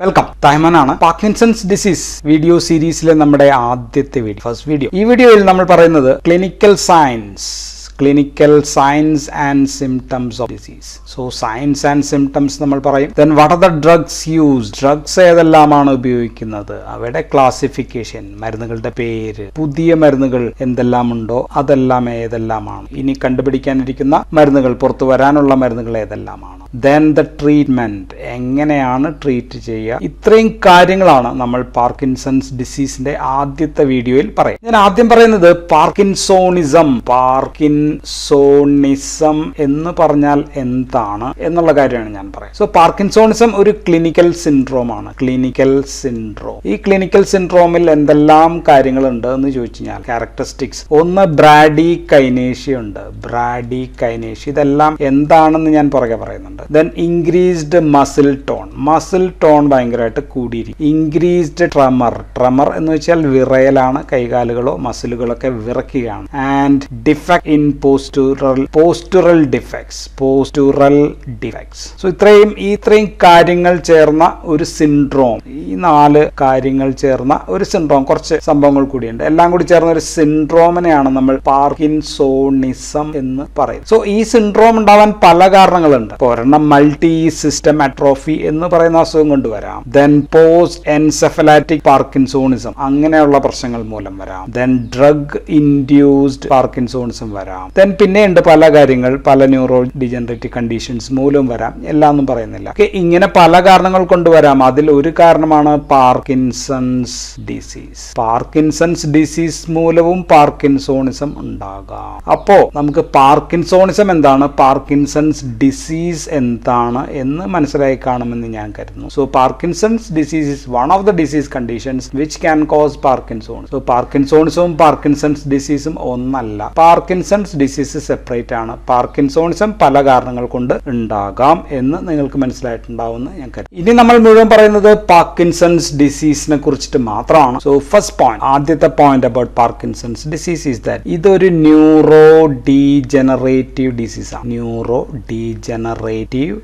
Welcome. തൈമനാണ്. Parkinson's disease video സീരീസിലെ നമ്മുടെ ആദ്യത്തെ ഫസ്റ്റ് വീഡിയോ. ഈ വീഡിയോയിൽ നമ്മൾ പറയുന്നത് clinical science and symptoms of disease. So science and symptoms നമ്മൾ പറയും. Then what are the drugs use, drugs ഏതെല്ലാമാണ് ഉപയോഗിക്കുന്നത്, അവയുടെ ക്ലാസിഫിക്കേഷൻ, മരുന്നുകളുടെ പേര്, പുതിയ മരുന്നുകൾ എന്തെല്ലാം ഉണ്ടോ അതെല്ലാം ഏതെല്ലാമാണ്, ഇനി കണ്ടുപിടിക്കാനിരിക്കുന്ന മരുന്നുകൾ, പുറത്തു വരാനുള്ള മരുന്നുകൾ ഏതെല്ലാമാണ്, ദെൻ ദ ട്രീറ്റ്മെന്റ്, എങ്ങനെയാണ് ട്രീറ്റ് ചെയ്യുക. ഇത്രയും കാര്യങ്ങളാണ് നമ്മൾ പാർക്കിൻസൺസ് ഡിസീസിന്റെ ആദ്യത്തെ വീഡിയോയിൽ പറയും. ഞാൻ ആദ്യം പറയുന്നത് പാർക്കിൻസോണിസം എന്ന് പറഞ്ഞാൽ എന്താണ് എന്നുള്ള കാര്യമാണ് ഞാൻ പറയുന്നത്. സോ പാർക്കിൻസോണിസം ഒരു ക്ലിനിക്കൽ സിൻഡ്രോം ആണ്. ഈ ക്ലിനിക്കൽ സിൻഡ്രോമിൽ എന്തെല്ലാം കാര്യങ്ങളുണ്ട് എന്ന് ചോദിച്ചു കഴിഞ്ഞാൽ ക്യാരക്ടറിസ്റ്റിക്സ്, ഒന്ന് ബ്രാഡികൈനേഷ്യ ഉണ്ട്. ഇതെല്ലാം എന്താണെന്ന് ഞാൻ പുറകെ പറയുന്നുണ്ട്. ദെൻ ഇൻക്രീസ്ഡ് മസിൽ ടോൺ ഭയങ്കരമായിട്ട് കൂടിയിരിക്കും. ഇൻക്രീസ്ഡ് ട്രമർ എന്ന് വെച്ചാൽ വിറയലാണ്, കൈകാലുകളോ മസിലുകളൊക്കെ വിറയ്ക്കുകയാണ്. And defect in postural defects. So ഇത്രയും കാര്യങ്ങൾ ചേർന്ന ഒരു സിൻഡ്രോം, ഈ 4 കാര്യങ്ങൾ ചേർന്ന ഒരു സിൻഡ്രോം, കുറച്ച് സംഭവങ്ങൾ കൂടിയുണ്ട്, എല്ലാം കൂടി ചേർന്ന ഒരു സിൻഡ്രോമിനെയാണ് നമ്മൾ പാർക്കിൻസോണിസം എന്ന് പറയുന്നത്. സോ ഈ സിൻഡ്രോം ഉണ്ടാവാൻ പല കാരണങ്ങളുണ്ട്. ഒരെണ്ണം മൾട്ടി സിസ്റ്റം അട്രോഫി എന്ന് പറയുന്ന അസുഖം കൊണ്ടുവരാം. ദെൻ പോസ്റ്റ് എൻസെഫലാറ്റിക് പാർക്കിൻസോണിസം, അങ്ങനെയുള്ള പ്രശ്നങ്ങൾ മൂലം വരാം. ദെൻ ഡ്രഗ് ഇൻഡ്യൂസ്ഡ് പാർക്കിൻസോണിസം വരാം. ദെൻ പിന്നെയുണ്ട് പല കാര്യങ്ങൾ, പല ന്യൂറോ ഡിജനറേറ്റീവ് കണ്ടീഷൻസ് മൂലം വരാം. എല്ലാം ഒന്നും പറയുന്നില്ല. ഇങ്ങനെ പല കാരണങ്ങൾ കൊണ്ടുവരാം. അതിൽ ഒരു കാരണമാണ് പാർക്കിൻസൺസ് ഡിസീസ് മൂലവും പാർക്കിൻസോണിസം ഉണ്ടാകാം. അപ്പോ നമുക്ക് പാർക്കിൻസോണിസം എന്താണ്, പാർക്കിൻസൺസ് ഡിസീസ് എന്താണ് എന്ന് മനസ്സിലായി കാണുമെന്ന് ഞാൻ കരുതുന്നു. So Parkinson's disease is one of the disease conditions which can cause parkinsonism. So പാർക്കിൻസോണിസവും പാർക്കിൻസൺസ് ഡിസീസും ഒന്നല്ല. പാർക്കിൻസൺസ് ഡിസീസ് സെപ്പറേറ്റ് ആണ്. പാർക്കിൻസോണിസം പല കാരണങ്ങൾ കൊണ്ട് ഉണ്ടാകാം എന്ന് നിങ്ങൾക്ക് മനസ്സിലായിട്ടുണ്ടാവുമെന്ന് ഞാൻ കരുതുന്നു. ഇനി നമ്മൾ മുഴുവൻ പറയുന്നത് പാർക്കിൻസൺസ് ഡിസീസിനെ കുറിച്ചിട്ട് മാത്രമാണ്. സോ ഫസ്റ്റ് പോയിന്റ്, ആദ്യത്തെ point about Parkinson's disease is that ഇതൊരു ന്യൂറോ ഡീജനറേറ്റീവ്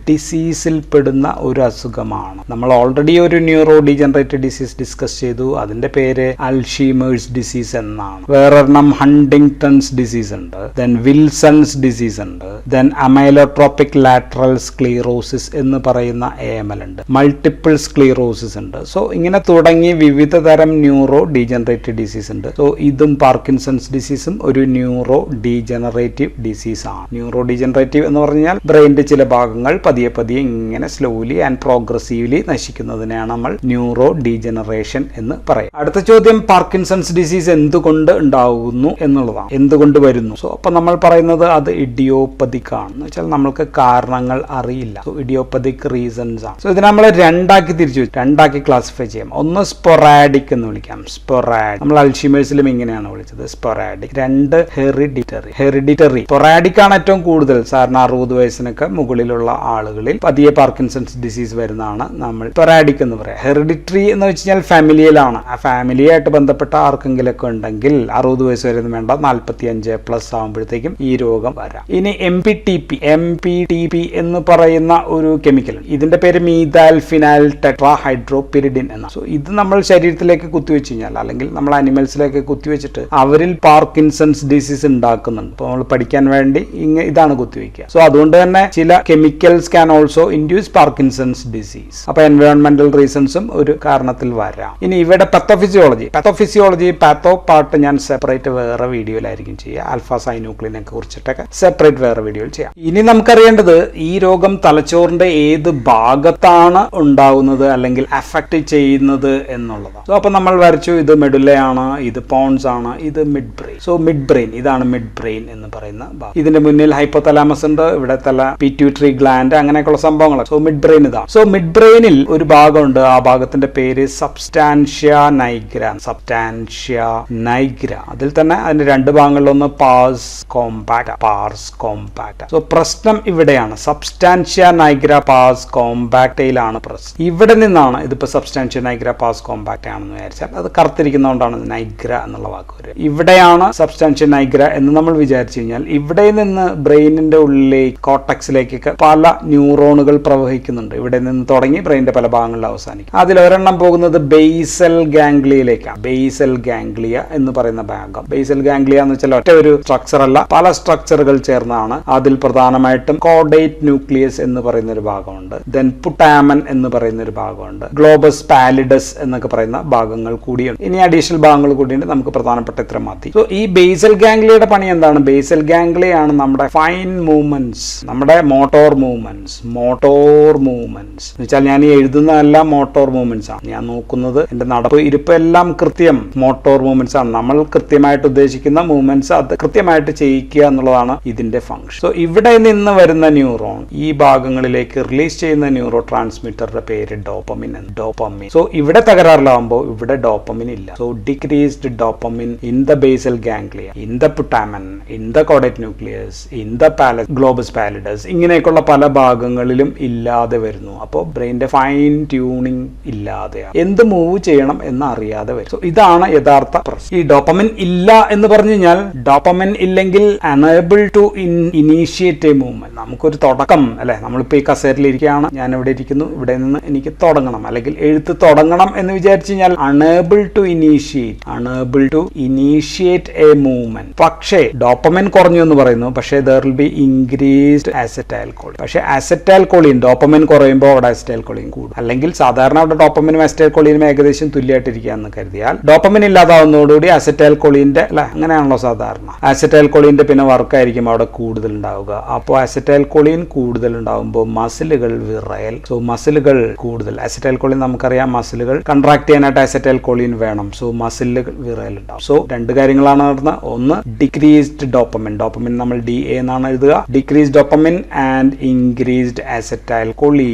ഡിസീസിൽ പെടുന്ന ഒരു അസുഖമാണ്. നമ്മൾ ഓൾറെഡി ഒരു ന്യൂറോ ഡീജനറേറ്റീവ് ഡിസീസ് ഡിസ്കസ് ചെയ്തു. അതിന്റെ പേര് അൽഷീമേഴ്സ് ഡിസീസ് എന്നാണ്. വേറൊരെണ്ണം ഹണ്ടിങ്ടൺസ് ഡിസീസ് ഉണ്ട്. ദെൻ വിൽസൺസ് ഡിസീസ് ഉണ്ട്. ദെൻ അമൈലോട്രോപിക് ലാറ്ററൽ സ്ക്ലീറോസിസ് എന്ന് പറയുന്ന AML ഉണ്ട്. മൾട്ടിപ്പിൾ സ്ക്ലീറോസിസ് ഉണ്ട്. സോ ഇങ്ങനെ തുടങ്ങി വിവിധ തരം ന്യൂറോ ഡീജനറേറ്റീവ് ഡിസീസ് ഉണ്ട്. സോ ഇതും പാർക്കിൻസൺസ് ഡിസീസും ഒരു ന്യൂറോ ഡീജനറേറ്റീവ് ഡിസീസ് ആണ്. ന്യൂറോ ഡീജനറേറ്റീവ് എന്ന് പറഞ്ഞാൽ ബ്രെയിനിന്റെ ചില ഭാഗങ്ങൾ പതിയെ ഇങ്ങനെ സ്ലോലി ആൻഡ് പ്രോഗ്രസീവ്ലി നശിക്കുന്നതിനെയാണ് നമ്മൾ ന്യൂറോ ഡീജനറേഷൻ എന്ന് പറയും. അടുത്ത ചോദ്യം, പാർക്കിൻസൺസ് ഡിസീസ് എന്തുകൊണ്ട് ഉണ്ടാകുന്നു എന്നുള്ളതാണ്. എന്തുകൊണ്ട് വരുന്നു? സോ അപ്പൊ നമ്മൾ പറയുന്നത് അത് ഇഡിയോപ്പതിക് ആണ്. എന്ന് വെച്ചാൽ നമ്മൾക്ക് കാരണങ്ങൾ അറിയില്ല. സോ ഇഡിയോപ്പതിക് റീസൺസ് ആണ്. സോ ഇത് നമ്മൾ രണ്ടാക്കി ക്ലാസിഫൈ ചെയ്യാം. ഒന്ന് സ്പൊറാഡിക് എന്ന് വിളിക്കാം. നമ്മൾ അൽഷീമേഴ്സിലും ഇങ്ങനെയാണ് വിളിച്ചത്, സ്പൊറാഡിക്. 2 ഹെറിഡിറ്ററി. സ്പൊറാഡിക് ആണ് ഏറ്റവും കൂടുതൽ. സാറിന് 60 വയസ്സിനൊക്കെ മുകളിലുള്ള ആളുകളിൽ പതിയെ പാർക്കിൻസൺസ് ഡിസീസ് വരുന്നതാണ് നമ്മൾ സ്പൊറാഡിക് എന്ന് പറയാം. ഹെറിഡിറ്ററി എന്ന് വെച്ച് കഴിഞ്ഞാൽ ഫാമിലിയിലാണ്. ആ ഫാമിലിയായിട്ട് ബന്ധപ്പെട്ട ആർക്കെങ്കിലൊക്കെ ഉണ്ടെങ്കിൽ 60 വയസ്സ് വരെ വേണ്ട, 45+ ആകുമ്പോഴത്തേക്കും ഈ രോഗം വരാം. ഇനി MPTP എന്ന് പറയുന്ന ഒരു കെമിക്കൽ, ഇതിന്റെ പേര് മീഥൈൽ ഫിനൈൽ ടെട്രാഹൈഡ്രോപിരിഡിൻ എന്നാണ്. സോ ഇത് നമ്മൾ ശരീരത്തിലേക്ക് കുത്തിവെച്ച് കഴിഞ്ഞാൽ, അല്ലെങ്കിൽ നമ്മൾ അനിമൽസിലേക്ക് കുത്തിവെച്ചിട്ട് അവരിൽ പാർക്കിൻസൺസ് ഡിസീസ് ഉണ്ടാക്കുന്നുണ്ട്. അപ്പോൾ നമ്മൾ പഠിക്കാൻ വേണ്ടി ഇതാണ് കുത്തിവെക്കുക. സോ അതുകൊണ്ട് തന്നെ ചില chemicals can also induce Parkinson's disease. അപ്പൊ എൻവയോൺമെന്റൽ റീസൺസും ഒരു കാരണത്തിൽ വരാം. ഇനി ഇവിടെ പാത്തോ പാർട്ട് ഞാൻ സെപ്പറേറ്റ് വേറെ വീഡിയോയിലായിരിക്കും ചെയ്യുക. ആൽഫ-സൈനൂക്ലിനെ കുറിച്ചിട്ടൊക്കെ സെപ്പറേറ്റ് വേറെ വീഡിയോയിൽ ചെയ്യാം. ഇനി നമുക്കറിയേണ്ടത് ഈ രോഗം തലച്ചോറിന്റെ ഏത് ഭാഗത്താണ് ഉണ്ടാവുന്നത് അല്ലെങ്കിൽ അഫക്ട് ചെയ്യുന്നത് എന്നുള്ളതാണ്. സോ അപ്പൊ നമ്മൾ വരച്ചു, ഇത് മെഡുലയാണ്, ഇത് പോൺസ് ആണ്, ഇത് mid brain. So mid brain, ഇതാണ് മിഡ് ബ്രെയിൻ എന്ന് പറയുന്ന ഭാഗം. ഇതിന്റെ മുന്നിൽ ഹൈപ്പോതലാമസ് ഉണ്ട്, ഇവിടെ പിറ്റ്യൂട്ടറി ഗ്ലാൻഡ്, അങ്ങനെയൊക്കെയുള്ള സംഭവങ്ങൾ. സോ മിഡ് ബ്രെയിൻ ഇതാണ്. സോ മിഡ് ബ്രെയിനിൽ ഒരു ഭാഗമുണ്ട്, ആ ഭാഗത്തിന്റെ പേര് സബ്സ്റ്റാൻഷ്യ നൈഗ്ര. അതിൽ തന്നെ അതിന്റെ 2 ഭാഗങ്ങളിലൊന്ന് പാർസ് കോമ്പാക്ട്. സോ പ്രശ്നം ഇവിടെയാണ്. സബ്സ്റ്റാൻഷ്യ നൈഗ്ര പാർസ് കോമ്പാക്റ്റയിലാണ് പ്രശ്നം. ഇവിടെ നിന്നാണ് ഇതിപ്പോ സബ്സ്റ്റാൻഷ്യ നൈഗ്ര പാർസ് കോമ്പാക്റ്റ് ആണെന്ന് വിചാരിച്ചാൽ അത് കറുത്തിരിക്കുന്നതുകൊണ്ടാണ് നൈഗ്ര എന്നുള്ള വാക്ക് വരിക. ഇവിടെയാണ് സബ്സ്റ്റാൻഷ്യ നൈഗ്ര എന്ന് നമ്മൾ വിചാരിച്ചു കഴിഞ്ഞാൽ ഇവിടെ നിന്ന് ബ്രെയിനിന്റെ ഉള്ളിലേക്ക് കോർട്ടക്സിലേക്കൊക്കെ പല ന്യൂറോണുകൾ പ്രവഹിക്കുന്നുണ്ട്. ഇവിടെ നിന്ന് തുടങ്ങി ബ്രെയിനിന്റെ പല ഭാഗങ്ങളിൽ അവസാനിക്കും. അതിലൊരെണ്ണം പോകുന്നത് ബേസൽ ഗാംഗ്ലിയയിലേക്കാണ്. ബേസൽ ഗാംഗ്ലിയ എന്ന് പറയുന്ന ഭാഗം. ബേസൽ ഗാംഗ്ലിയ എന്ന് വെച്ചാൽ ഒറ്റ ഒരു സ്ട്രക്ചർ അല്ല, പല സ്ട്രക്ചറുകൾ ചേർന്നാണ്. അതിൽ പ്രധാനമായിട്ടും കോഡേറ്റ് ന്യൂക്ലിയസ് എന്ന് പറയുന്ന ഒരു ഭാഗമുണ്ട്. ദെൻ പുട്ടാമൻ എന്ന് പറയുന്ന ഒരു ഭാഗമുണ്ട്. ഗ്ലോബസ് പാലിഡസ് എന്നൊക്കെ പറയുന്ന ഭാഗങ്ങൾ കൂടിയുണ്ട്. ഇനി അഡീഷണൽ ഭാഗങ്ങൾ കൂടിയുണ്ട്. നമുക്ക് പ്രധാനപ്പെട്ട ഇത്ര മതി. സോ ഈ ബേസൽ ഗാംഗ്ലിയയുടെ പണി എന്താണ്? ബേസൽ ഗാംഗ്ലിയ ആണ് നമ്മുടെ ഫൈൻ മൂവ്മെന്റ്സ്, നമ്മുടെ മോട്ടോർ മൂവ്മെന്റ്സ് എന്ന് വെച്ചാൽ ഞാൻ ഈ എഴുതുന്നതെല്ലാം മോട്ടോർ മൂവ്മെന്റ്സ് ആണ്. ഞാൻ നോക്കുന്നത് എന്റെ നടപ്പ് ഇരിപ്പ് എല്ലാം കൃത്യം മോട്ടോർ മൂവ്മെന്റ്സ് ആണ്. നമ്മൾ കൃത്യമായിട്ട് ഉദ്ദേശിക്കുന്ന മൂവ്മെന്റ്സ് അത് കൃത്യമായിട്ട് ചെയ്യിക്കുക എന്നുള്ളതാണ് ഇതിന്റെ ഫംഗ്ഷൻ. സോ ഇവിടെ നിന്ന് വരുന്ന ന്യൂറോൺ ഈ ഭാഗങ്ങളിലേക്ക് റിലീസ് ചെയ്യുന്ന ന്യൂറോ ട്രാൻസ്മിറ്ററുടെ പേര് ഡോപ്പമിൻ. സോ ഇവിടെ തകരാറിലാവുമ്പോൾ ഇവിടെ ഡോപ്പമിൻ ഇല്ല. So decreased dopamine in the basal ganglia, in the putamen, in the caudate nucleus, in the globus pallidus, ഇങ്ങനെയൊക്കെയുള്ള പല ഭാഗങ്ങളിലും ഇല്ലാതെ വരുന്നു. അപ്പോൾ ബ്രെയിനിന്റെ ഫൈൻ ട്യൂണിങ് ഇല്ലാതെയാണ്, എന്ത് മൂവ് ചെയ്യണം എന്ന് അറിയാതെ വരും. സോ ഇതാണ് യഥാർത്ഥ പ്രശ്നം. ഈ ഡോപ്പമിൻ ഇല്ല എന്ന് പറഞ്ഞു കഴിഞ്ഞാൽ, ഡോപ്പമിൻ ഇല്ലെങ്കിൽ unable to initiate a movement. നമുക്കൊരു തുടക്കം അല്ലെ, നമ്മളിപ്പോ ഈ കസേരയിൽ ഇരിക്കുകയാണ്, ഞാൻ ഇവിടെ ഇരിക്കുന്നു, ഇവിടെ നിന്ന് എനിക്ക് തുടങ്ങണം അല്ലെങ്കിൽ എഴുത്ത് തുടങ്ങണം എന്ന് വിചാരിച്ചു കഴിഞ്ഞാൽ unable to initiate a movement. പക്ഷേ ഡോപ്പമിൻ കുറഞ്ഞു എന്ന് പറയുന്നു, പക്ഷേ there will be increased acetylcholine. പക്ഷേ acetylcholine ഡോപ്പമിൻ കുറയുമ്പോൾ അവിടെ acetylcholine കൂടും. അല്ലെങ്കിൽ സാധാരണ അവിടെ ഡോപ്പമിനും acetylcholineനും ഏകദേശം തുല്യമായിട്ടിരിക്കുക എന്ന് കരുതിയാൽ, ഡോപ്പമിൻ ഇല്ലാതാവുന്നതോടുകൂടി acetylcholineന്റെ അല്ലെ, അങ്ങനെയാണല്ലോ സാധാരണ, acetylcholineന്റെ പിന്നെ വർക്കായിരിക്കും അവിടെ കൂടുതൽ ഉണ്ടാവുക. അപ്പോൾ acetylcholine കൂടുതൽ ഉണ്ടാവുമ്പോൾ മസിലുകൾ വിറയൽ. സോ മസിലുകൾ കൂടുതൽ, acetylcholine നമുക്കറിയാം, മസിലുകൾ കൺട്രാക്ട് ചെയ്യാനായിട്ട് acetylcholine വേണം. സോ മസിലുകൾ വിറയൽ ഉണ്ടാവും. സോ രണ്ട് കാര്യങ്ങളാണ് നടന്നത്. ഒന്ന് ഡിക്രീസ്ഡ് ഡോപ്പമിൻ നമ്മൾ DA എന്നാണ് എഴുതുക. Decreased dopamine and increased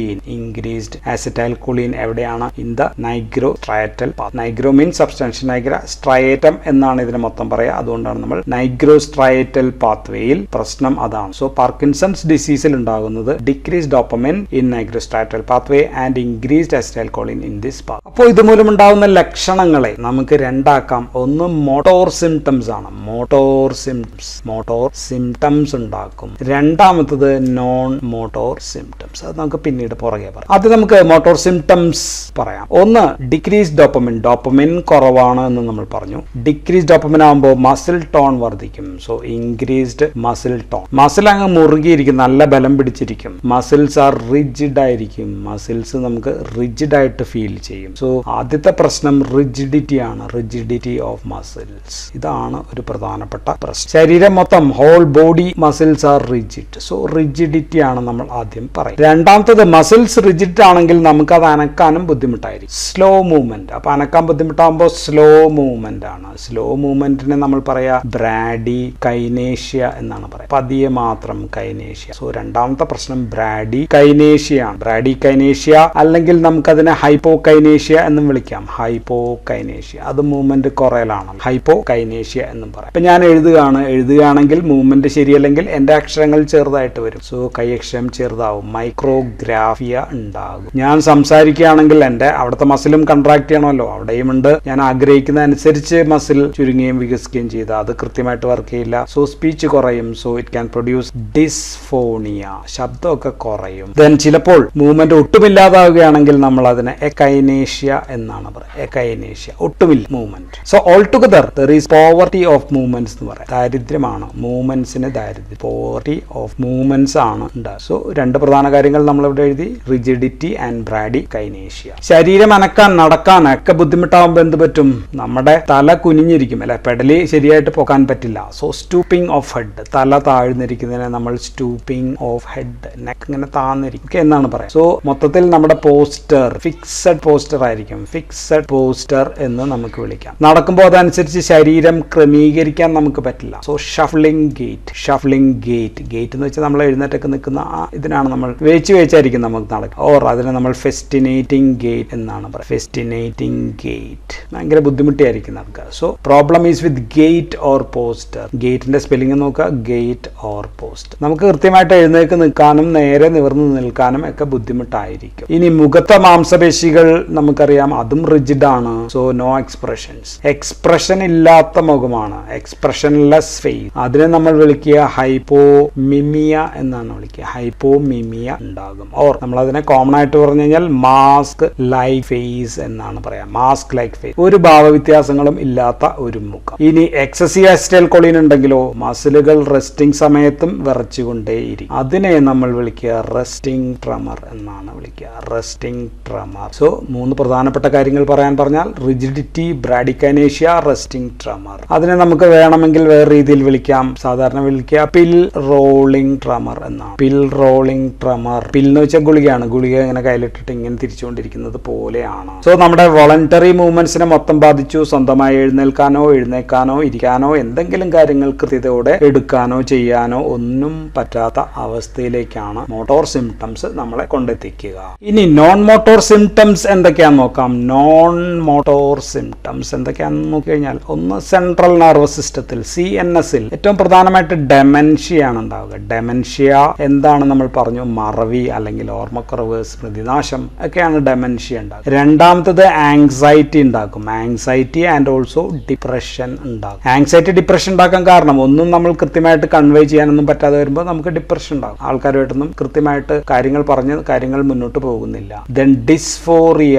acetylcholine എവിടെയാണ്? In the nigrostriatal path. Nigro means substantial nigra, striatum എന്നാണ് ഇതിനെ മൊത്തം പറയുക. അതുകൊണ്ടാണ് നമ്മൾ നൈഗ്രോസ്ട്രയേറ്റൽ പാത്വേയിൽ പ്രശ്നം അതാണ്. സോ പാർക്കിൻസൺസ് ഡിസീസിൽ ഉണ്ടാകുന്നത് decreased dopamine in nigrostriatal pathway and increased acetylcholine in this path. അപ്പോൾ ഇതുമൂലം ഉണ്ടാകുന്ന ലക്ഷണങ്ങളെ നമുക്ക് രണ്ടാക്കാം. ഒന്ന് മോട്ടോർ സിംറ്റംസ് ആണ്. മോട്ടോർ സിംറ്റംസ് ഉണ്ടാക്കും. രണ്ടാമത്തത് നോൺ മോട്ടോർ സിംറ്റംസ്. അത് നമുക്ക് പിന്നീട് പുറകെ പറയാം. അത് നമുക്ക് മോട്ടോർ സിംറ്റംസ് പറയാം. ഒന്ന് ഡിക്രീസ് ഡോപ്പമിൻ കുറവാണ് എന്ന് നമ്മൾ പറഞ്ഞു. ഡിക്രീസ് ഡോപ്പമിൻ ആകുമ്പോൾ മസിൽ ടോൺ വർദ്ധിക്കും. So increased muscle tone. Muscle അങ്ങ് മുറുകിയിരിക്കും, നല്ല ബലം പിടിച്ചിരിക്കും. മസിൽസ് ആർ റിജിഡ് ആയിരിക്കും. മസിൽസ് നമുക്ക് റിജിഡ് ആയിട്ട് ഫീൽ ചെയ്യും. സോ ആദ്യത്തെ പ്രശ്നം റിജിഡിറ്റി ആണ്, റിജിഡിറ്റി ഓഫ് മസിൽസ്. ഇതാണ് ഒരു പ്രധാനപ്പെട്ട പ്രശ്നം. ശരീരം മൊത്തം whole body muscles are rigid. So rigidity ആണ് നമ്മൾ ആദ്യം പറയും. രണ്ടാമത്തത് മസിൽസ് റിജിഡ് ആണെങ്കിൽ നമുക്ക് അത് അനക്കാനും ബുദ്ധിമുട്ടായിരിക്കും. Slow movement. അപ്പൊ അനക്കാൻ ബുദ്ധിമുട്ടാകുമ്പോൾ സ്ലോ മൂവ്മെന്റ് ആണ്. സ്ലോ മൂവ്മെന്റിനെ നമ്മൾ പറയാ ബ്രാഡി കൈനേഷ്യ എന്നാണ് പറയാം. പതിയെ മാത്രം കൈനേഷ്യ. സോ രണ്ടാമത്തെ പ്രശ്നം ബ്രാഡി കൈനേഷ്യ ആണ്. ബ്രാഡി കൈനേഷ്യ അല്ലെങ്കിൽ നമുക്കതിനെ ഹൈപ്പോ കൈനേഷ്യ എന്നും വിളിക്കാം. ഹൈപ്പോ കൈനേഷ്യ അത് മൂവ്മെന്റ് കുറയലാണ്. ഹൈപ്പോ കൈനേഷ്യ എന്നും പറയാം. ഇപ്പൊ ഞാൻ എഴുതുകയാണെങ്കിൽ മൂവ്മെന്റ് ശരിയല്ലെങ്കിൽ എന്റെ അക്ഷരങ്ങൾ ചെറുതായിട്ട് വരും. സോ കൈയക്ഷരം ചെറുതാവും. മൈക്രോഗ്രാഫിയ ഉണ്ടാകും. ഞാൻ സംസാരിക്കുകയാണെങ്കിൽ എന്റെ അവിടുത്തെ മസിലും കൺട്രാക്ട് ചെയ്യണമല്ലോ, അവിടെയും ഉണ്ട്. ഞാൻ ആഗ്രഹിക്കുന്ന അനുസരിച്ച് മസിൽ ചുരുങ്ങുകയും വികസിക്കുകയും ചെയ്താൽ അത് കൃത്യമായിട്ട് വർക്ക് ചെയ്യില്ല. സോ സ്പീച്ച് കുറയും. സോ ഇറ്റ് ക്യാൻ പ്രൊഡ്യൂസ് ഡിസ്ഫോണിയ, ശബ്ദമൊക്കെ കുറയും. ദെൻ ചിലപ്പോൾ മൂവ്മെന്റ് ഒട്ടുമില്ലാതാവുകയാണെങ്കിൽ നമ്മൾ അതിനെ എക്കൈനേഷ്യ എന്നാണ് പറയുക. എക്കൈനേഷ്യ ഒട്ടുമില്ല movement. So all together there is poverty of movements എന്ന് പറയാം. ദാരിദ്ര്യമാണ് മൂവ്മെന്റ്സിന് ദാരിദ്ര്യം. പോവർട്ടി ഓഫ് മൂവ്മെന്റ്സ് ആണ് ഉണ്ടാകുക. സോ രണ്ട് പ്രധാന കാര്യങ്ങൾ നമ്മൾ ഇവിടെ എഴുതി, റിജിഡിറ്റി ആൻഡ് ബ്രാഡി കൈനേഷ്യ. ശരീരം അനക്കാൻ നടക്കാൻ ഒക്കെ ബുദ്ധിമുട്ടാവുമ്പോൾ എന്ത് പറ്റും? നമ്മുടെ തല കുനിഞ്ഞിരിക്കും അല്ലെ, പെടലി ശരിയായിട്ട് പോകാൻ പറ്റില്ല. സോ സ്റ്റൂപ്പിംഗ് ഓഫ് ഹെഡ്, തല താഴ്ന്നിരിക്കുന്നതിനെ നമ്മൾ സ്റ്റൂപ്പിംഗ് ഓഫ് ഹെഡ്, നെക്ക് ഇങ്ങനെ താഴ്ന്നിരിക്കും എന്നാണ് പറയാം. സോ മൊത്തത്തിൽ നമ്മുടെ പോസ്റ്റർ ഫിക്സഡ് പോസ്റ്റർ ആയിരിക്കും. ഫിക്സഡ് പോസ്റ്റർ എന്ന് നമുക്ക് വിളിക്കാം. നടക്കുമ്പോൾ അതനുസരിച്ച് ശരീരം ക്രമീകരിക്കാൻ നമുക്ക് പറ്റില്ല. സോ ഷഫ്ലിംഗ് ഗേറ്റ് എന്ന് വെച്ചാൽ നമ്മൾ എഴുന്നേറ്റൊക്കെ നിൽക്കുന്ന ഇതിനാണ് നമ്മൾ വേച്ചായിരിക്കും നമുക്ക് നടക്കുക. ഓർ അതിനെ നമ്മൾ ഫെസ്റ്റിനേറ്റിംഗ് ഗേറ്റ് എന്നാണ് പറയുക. ഫെസ്റ്റിനേറ്റിംഗ് ഗേറ്റ് ഭയങ്കര ബുദ്ധിമുട്ടിയായിരിക്കും നടക്കുക. So problem is with gate or poster. ഗേറ്റിന്റെ സ്പെല്ലിംഗ് നോക്കുക, ഗേറ്റ് ഓർ പോസ്റ്റർ. നമുക്ക് കൃത്യമായിട്ട് എഴുന്നേക്ക് നിൽക്കാനും നേരെ നിവർന്ന് നിൽക്കാനും ഒക്കെ ബുദ്ധിമുട്ടായിരിക്കും. ഇനി മുഖത്തെ മാംസപേശികൾ നമുക്കറിയാം, അതും റിജിഡ് ആണ്. So no expressions. എക്സ്പ്രഷൻ ഇല്ലാത്ത മുഖമാണ്, എക്സ്പ്രഷൻലെസ് ഫേസ്. അതിനെ നമ്മൾ വിളിക്കുക ഹൈപ്പോമിമിയ എന്നാണ് വിളിക്കുക. ഓക്കെ, ഹൈപ്പോമിമിയ ഉണ്ടാകും. ഓർ നമ്മൾ അതിനെ കോമൺ ആയിട്ട് പറഞ്ഞു കഴിഞ്ഞാൽ മാസ്ക് ലൈക്ക് ഫേസ് എന്നാണ് പറയാം. മാസ്ക് ലൈക്ക് ഫേസ്, ഒരു ഭാവവ്യത്യാസങ്ങളും ഇല്ലാത്ത ഒരു മുഖം. ഇനി എക്സസീവ് അസിറ്റൈൽ കൊളീൻ ഉണ്ടെങ്കിലോ മസിലുകൾ റെസ്റ്റിംഗ് സമയത്തും വിറച്ചുകൊണ്ടേയിരിക്കും. അതിനെ നമ്മൾ വിളിക്കുക റെസ്റ്റിംഗ് ട്രമർ എന്നാണ് വിളിക്കുക, റെസ്റ്റിംഗ് ട്രമർ. സോ 3 പ്രധാനപ്പെട്ട കാര്യങ്ങൾ പറഞ്ഞാൽ റിജിഡിറ്റി, ബ്രാഡിക്കൈനേഷ്യ, റെസ്റ്റിംഗ് ട്രമർ. അതിനെ നമുക്ക് വേണമെങ്കിൽ വേറെ രീതിയിൽ വിളിക്കാം. സാധാരണ വിളിക്കുക പിൽ റോളിംഗ് ട്രമർ എന്നാണ്. പിൽ റോളിംഗ് ട്രമർ. പിൽ എന്ന് വെച്ചാൽ ഗുളികയാണ്. ഗുളിക ഇങ്ങനെ കയ്യിലിട്ടിട്ട് ഇങ്ങനെ തിരിച്ചുകൊണ്ടിരിക്കുന്നത് പോലെയാണ്. സോ നമ്മുടെ വോളണ്ടറി മൂവ്മെന്റ്സിനെ മൊത്തം ബാധിച്ചു. സ്വന്തമായി എഴുന്നേൽക്കാനോ ഇരിക്കാനോ എന്തെങ്കിലും കാര്യങ്ങൾ കൃത്യതയോടെ എടുക്കാനോ ചെയ്യാനോ ഒന്നും പറ്റാത്ത അവസ്ഥയിലേക്കാണ് മോട്ടോർ സിംറ്റംസ് നമ്മളെ കൊണ്ടെത്തിക്കുക. ഇനി നോൺ മോട്ടോർ സിംറ്റംസ് എന്തൊക്കെയാണെന്ന് നോക്കാം. നോൺ മോട്ടോർ സിംറ്റംസ് എന്തൊക്കെയാണെന്ന് നോക്കി കഴിഞ്ഞാൽ, ഒന്ന് സെൻട്രൽ നെർവസ് സിസ്റ്റത്തിൽ CNS-ൽ ഏറ്റവും പ്രധാനമായിട്ട് ഡെമൻഷ്യ ആണ് ഉണ്ടാവുക. ഡെമൻഷ്യ എന്താണ് നമ്മൾ പറഞ്ഞു, മറവി അല്ലെങ്കിൽ ഓർമ്മക്കുറവ്, സ്മൃതിനാശം ഒക്കെയാണ് ഡെമൻഷ്യ ഉണ്ടാകുക. രണ്ടാമത്തത് ആങ്സൈറ്റി ഉണ്ടാക്കും. ആങ്സൈറ്റി ആൻഡ് ഓൾസോ ഡിപ്രഷൻ ഉണ്ടാകും. ആങ്സൈറ്റി ഡിപ്രഷൻ ഉണ്ടാക്കാൻ കാരണം ഒന്നും നമ്മൾ കൃത്യമായിട്ട് കൺവേ ചെയ്യാനൊന്നും പറ്റാതെ വരുമ്പോൾ നമുക്ക് ഡിപ്രഷൻ ഉണ്ടാകും. ആൾക്കാരുമായിട്ടൊന്നും കൃത്യമായിട്ട് കാര്യങ്ങൾ മുന്നോട്ട് പോകുന്നില്ല. ദെൻ ഡിസ്ഫോറിയ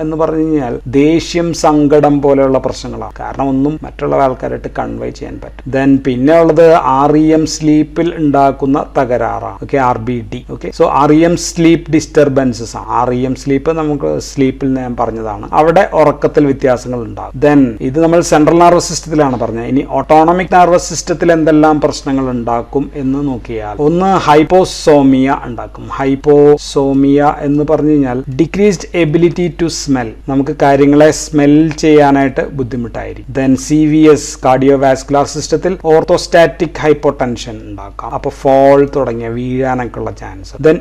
എന്ന് പറഞ്ഞു കഴിഞ്ഞാൽ ദേഷ്യം, സങ്കടം പോലെയുള്ള പ്രശ്നങ്ങളാണ്. കാരണം ഒന്നും മറ്റുള്ള ആൾക്കാരായിട്ട് കൺവേ ചെയ്യാൻ പറ്റും. ദെൻ പിന്നെ ഉള്ളത് REM സ്ലീപ്പിൽ ഉണ്ടാക്കുന്ന തകരാറാണ്. Okay, RBD. Okay, so REM sleep disturbances ആണ്. REM സ്ലീപ്പ് നമുക്ക് സ്ലീപ്പിൽ ഞാൻ പറഞ്ഞതാണ്. അവിടെ ഉറക്കത്തിൽ വ്യത്യാസങ്ങൾ ഉണ്ടാകും. ദെൻ ഇത് നമ്മൾ സെൻട്രൽ നെർവസ് സിസ്റ്റത്തിലാണ് പറഞ്ഞത്. ഇനി ഓട്ടോണമിക് നെർവസ് സിസ്റ്റത്തിൽ എന്തെല്ലാം പ്രശ്നങ്ങൾ ഉണ്ടാക്കും എന്ന് നോക്കിയാൽ, ഒന്ന് ഹൈപ്പോസോമിയ ഉണ്ടാക്കും. ഹൈപ്പോസോമിയ എന്ന് പറഞ്ഞു കഴിഞ്ഞാൽ ഡിക്രീസ്ഡ് എബിലിറ്റി ടു സ്മെൽ, നമുക്ക് കാര്യങ്ങളെ സ്മെൽ ചെയ്യാനായിട്ട് ബുദ്ധിമുട്ടായിരിക്കും. ദെൻ CVS കാർഡിയോവാസ്കുലർ സിസ്റ്റത്തിൽ ഓർത്തോസ്റ്റാറ്റിക് ഹൈപ്പോടെൻഷൻ ഉണ്ടാക്കാം. അപ്പൊ ഫോൾ തുടങ്ങിയ വീഴാനൊക്കെ ഉള്ള ചാൻസ്. ദെൻ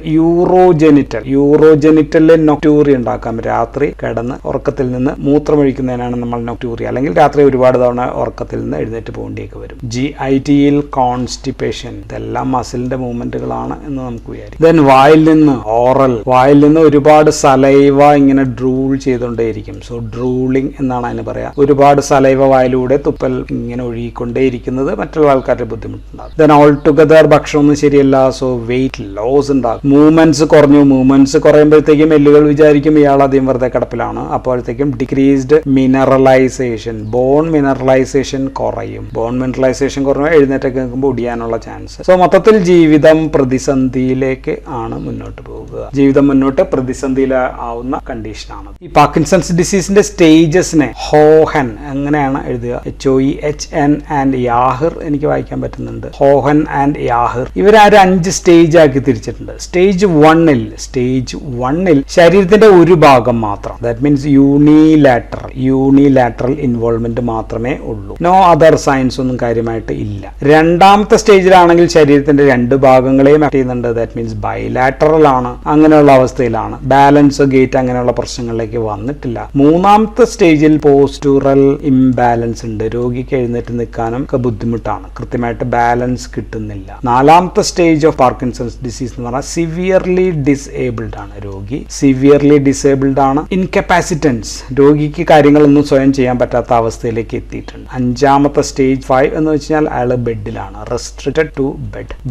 യൂറോജെനിറ്റലിൽ നൊക്ടൂറിയ ഉണ്ടാക്കാം. രാത്രി കിടന്ന് ഉറക്കത്തിൽ നിന്ന് മൂത്രമൊഴിക്കുന്നതിനാണ് നമ്മൾ നൊക്ടൂറിയ, അല്ലെങ്കിൽ രാത്രി ഒരുപാട് തവണ ഉറക്കത്തിൽ നിന്ന് എഴുന്നേറ്റ് പോകേണ്ടിയൊക്കെ വരും. GIT-യിൽ കോൺസ്റ്റിപ്പേഷൻ, ഇതെല്ലാം മസിലിന്റെ മൂവ്മെന്റുകളാണ് എന്ന് നമുക്ക് വിചാരിക്കും. ദെൻ വായിൽ നിന്ന് ഒരുപാട് സലൈവ ഇങ്ങനെ ഡ്രൂൾ ചെയ്തുകൊണ്ടേയിരിക്കും. സോ ഡ്രൂളിംഗ് എന്നാണ് അതിന് പറയാ. ഒരുപാട് സലൈവ വായിലൂടെ തുപ്പൽ ഇങ്ങനെ ഒഴുകിക്കൊണ്ടേയിരിക്കുന്നത് മറ്റുള്ള ആൾക്കാരുടെ ബുദ്ധിമുട്ടുണ്ടാകും. ദെൻ ഓൾ ടുഗദർ ഭക്ഷണമൊന്നും ശരിയല്ല. സോ വെയിറ്റ് ലോസ് ഉണ്ടാകും. മൂവ്മെന്റ്സ് കുറയുമ്പോഴത്തേക്കും എല്ലുകൾ വിചാരിക്കും ഇയാൾ അധികം വെറുതെ കിടപ്പിലാണ്. അപ്പോഴത്തേക്കും ഡിക്രീസ്ഡ് മിനറലൈസേഷൻ, ബോൺ മിനറലൈസേഷൻ കുറയും. ബോൺ മിനറലൈസേഷൻ കുറഞ്ഞാൽ എഴുന്നേറ്റൊക്കെ നിൽക്കുമ്പോൾ ഒടിയാനുള്ള ചാൻസ്. സോ മൊത്തത്തിൽ ജീവിതം പ്രതിസന്ധിയിലേക്ക് ആണ് മുന്നോട്ട് പോകുക. ജീവിതം മുന്നോട്ട് പ്രതിസന്ധിയിലാവുന്ന കണ്ടീഷനാണ്. ഈ പാർക്കിൻസൺസ് ഡിസീസിന്റെ സ്റ്റേജസിനെ ഹോഹൻ എങ്ങനെയാണ് എഴുതുക, HOEHN ആൻഡ് യാഹിർ, എനിക്ക് വായിക്കാൻ പറ്റുന്നുണ്ട്. ഹോഹൻ ആൻഡ് യാഹിർ ഇവരാരും 5 സ്റ്റേജ് ആക്കി തിരിച്ചിട്ടുണ്ട്. സ്റ്റേജ് 1-ൽ ശരീരത്തിന്റെ ഒരു ഭാഗം മാത്രം, ദാറ്റ് മീൻസ് യൂണിലാറ്ററൽ ഇൻവോൾവ്മെന്റ് മാത്രമേ ഉള്ളൂ. നോ അതർ സൈൻസ് ഒന്നും കാര്യമായിട്ട് ഇല്ല. രണ്ടാമത്തെ സ്റ്റേജിലാണെങ്കിൽ ശരീരത്തിന്റെ 2 ഭാഗങ്ങളെയും ആക്ട് ചെയ്യുന്നുണ്ട്. ദാറ്റ് മീൻസ് ബൈലാറ്ററൽ ആണ്. അങ്ങനെയുള്ള അവസ്ഥയിലാണ്. ബാലൻസ്, ഗേറ്റ് അങ്ങനെയുള്ള പ്രശ്നങ്ങളിലേക്ക് വന്നിട്ടില്ല. മൂന്നാമത്തെ സ്റ്റേജിൽ പോസ്റ്റുറൽ ഇംബാലൻസ് ഉണ്ട്. രോഗിക്ക് എഴുന്നേറ്റ് നിൽക്കാനും ഒക്കെ ബുദ്ധിമുട്ടാണ്, കൃത്യമായിട്ട് ബാലൻസ് കിട്ടുന്നില്ല. നാലാമത്തെ സ്റ്റേജ് ഓഫ് പാർക്കിൻസൺസ് ഡിസീസ് എന്ന് പറഞ്ഞാൽ സിവിയർലി ഡിസേബിൾഡ് ആണ്. രോഗി സിവിയർലി ഡിസേബിൾഡ് ആണ്. ഇൻകപ്പാസിറ്റൻസ്, രോഗിക്ക് കാര്യങ്ങളൊന്നും സ്വയം ചെയ്യാൻ പറ്റാത്ത അവസ്ഥയിലേക്ക് എത്തിയിട്ടുണ്ട്. അഞ്ചാമത്തെ സ്റ്റേജ് 5 എന്ന് വെച്ചാൽ അയാള് ബെഡിലാണ്, റെസ്ട്രിക്റ്റഡ് ടു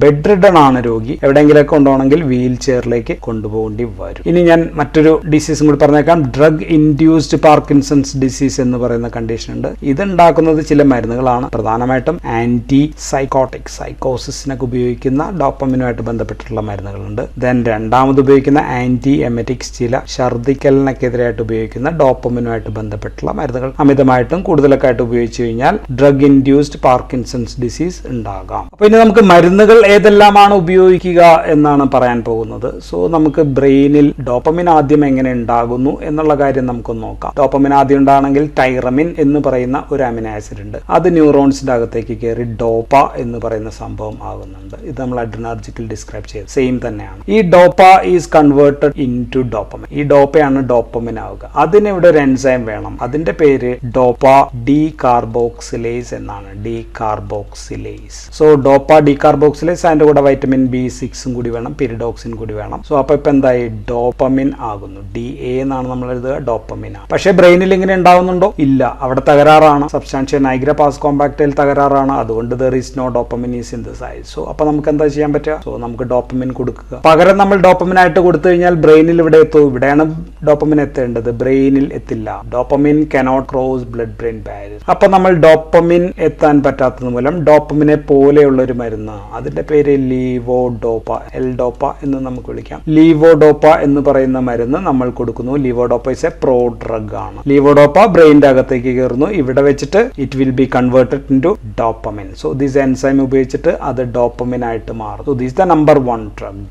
ബെഡ് റിഡൺ ആണ് രോഗി. എവിടെയെങ്കിലൊക്കെ കൊണ്ടുപോകണമെങ്കിൽ വീൽ ചെയറിലേക്ക് കൊണ്ടുപോകേണ്ടി വരും. ഇനി ഞാൻ മറ്റൊരു ഡിസീസും കൂടി പറഞ്ഞേക്കാം. ഡ്രഗ് ഇൻഡ്യൂസ്ഡ് പാർക്കിൻസൺസ് ഡിസീസ് എന്ന് പറയുന്ന കണ്ടീഷൻ ഉണ്ട്. ഇതുണ്ടാക്കുന്നത് ചില മരുന്നുകളാണ്, പ്രധാനമായിട്ടും ആന്റി സൈക്കോട്ടിക്, സൈക്കോസിസിനൊക്കെ ഉപയോഗിക്കുന്ന ഡോപ്പമിനുമായിട്ട് ബന്ധപ്പെട്ടിട്ടുള്ള മരുന്നുകളുണ്ട്. ദെൻ രണ്ടാമത് ഉപയോഗിക്കുന്ന ആന്റി എമറ്റിക്സ്, ചില ഛർദിക്കലിനൊക്കെതിരായിട്ട് ഉപയോഗിക്കുന്ന ഡോപ്പമിനുമായിട്ട് ബന്ധപ്പെട്ടുള്ള മരുന്നുകൾ അമിതമായിട്ടും കൂടുതലൊക്കെ ആയിട്ട് ഉപയോഗിച്ചു കഴിഞ്ഞാൽ ഡ്രഗ് ഇൻഡ്യൂസ്ഡ് പാർക്കിൻസൺസ് ഡിസീസ് ഉണ്ടാകാം. അപ്പൊ ഇനി നമുക്ക് മരുന്നുകൾ ഏതെല്ലാമാണ് ഉപയോഗിക്കുക എന്നാണ് പറയാൻ പോകുന്നത്. സോ നമുക്ക് ബ്രെയിനിൽ ഡോപ്പമിൻ ആദ്യം എങ്ങനെ ഉണ്ടാകുന്നു എന്നുള്ള കാര്യം നമുക്കൊന്ന് നോക്കാം. ഡോപ്പമിൻ ആദ്യം ഉണ്ടാകണമെങ്കിൽ ടൈറമിൻ എന്ന് പറയുന്ന ഒരു അമിനോ ആസിഡ് ഉണ്ട്. അത് ന്യൂറോൺസിന്റെ അകത്തേക്ക് കയറി ഡോപ്പ എന്ന് പറയുന്ന സംഭവം ആകുന്നുണ്ട്. ഇത് നമ്മൾ അഡ്രിനർജിക്കിൽ ഡിസ്ക്രൈബ് ചെയ്ത് സെയിം തന്നെയാണ്. ഈ dopa is converted into dopamine. ഈ ഡോപ്പയാണ് ഡോപ്പമിൻ ആവുക. അതിനിവിടെ ഒരു എൻസൈം വേണം. അതിന്റെ പേര് ഡോപ്പ ഡീകാർബോക്സിലേസ് എന്നാണ്. ഡീകാർബോക്സിലേസ്. സോ ഡോപ്പ ഡീകാർബോക്സിലേസ്, അതിന്റെ കൂടെ വൈറ്റമിൻ B6 കൂടി വേണം, പിരിഡോക്സിൻ കൂടി വേണം. സോ അപ്പൊ ഇപ്പൊ എന്തായി, ഡോപ്പമിൻ ആകുന്നു. DA എന്നാണ് നമ്മൾ എഴുതുക, ഡോപ്പമിൻ ആണ്. പക്ഷെ ബ്രെയിനിൽ ഇങ്ങനെ ഉണ്ടാവുന്നുണ്ടോ? ഇല്ല, അവിടെ തകരാറാണ്. Substantia നൈഗ്ര pass കോമ്പാക്റ്റയിൽ തകരാറാണ്. അതുകൊണ്ട് there is no dopamine is synthesized. So അപ്പൊ നമുക്ക് എന്താ ചെയ്യാൻ പറ്റുക? സോ നമുക്ക് ഡോപ്പമിൻ കൊടുക്കുക. പകരം നമ്മൾ ഡോപ്പമിൻ ആയിട്ട് കൊടുത്തു കഴിഞ്ഞാൽ ബ്രെയിനിൽ ഇവിടെ എത്തും. ഇവിടെയാണ് ഡോപ്പമിൻ എത്തേണ്ടത്, ബ്രെയിനിൽ എത്തില്ല. Dopamine cannot cross blood brain barrier. അപ്പൊ നമ്മൾ ഡോപ്പമിൻ എത്താൻ പറ്റാത്തത് മൂലം ഡോപ്പമിനെ പോലെയുള്ള ഒരു മരുന്ന്, അതിന്റെ പേര് ലീവോഡോപ്പ, എൽഡോപ്പ എന്ന് നമുക്ക് വിളിക്കാം. ലീവോഡോപ്പ എന്ന് പറയുന്ന മരുന്ന് നമ്മൾ കൊടുക്കുന്നു. ലീവോഡോപ്പ ഇസ് എ പ്രോ ഡ്രഗ് ആണ്. ലീവോഡോപ്പ ബ്രെയിനിന്റെ അകത്തേക്ക് കയറുന്നു. ഇവിടെ വെച്ചിട്ട് it will be converted into dopamine. So this enzyme ഉപയോഗിച്ചിട്ട് അത് ഡോപ്പമിൻ ആയിട്ട് മാറും. So this the number 1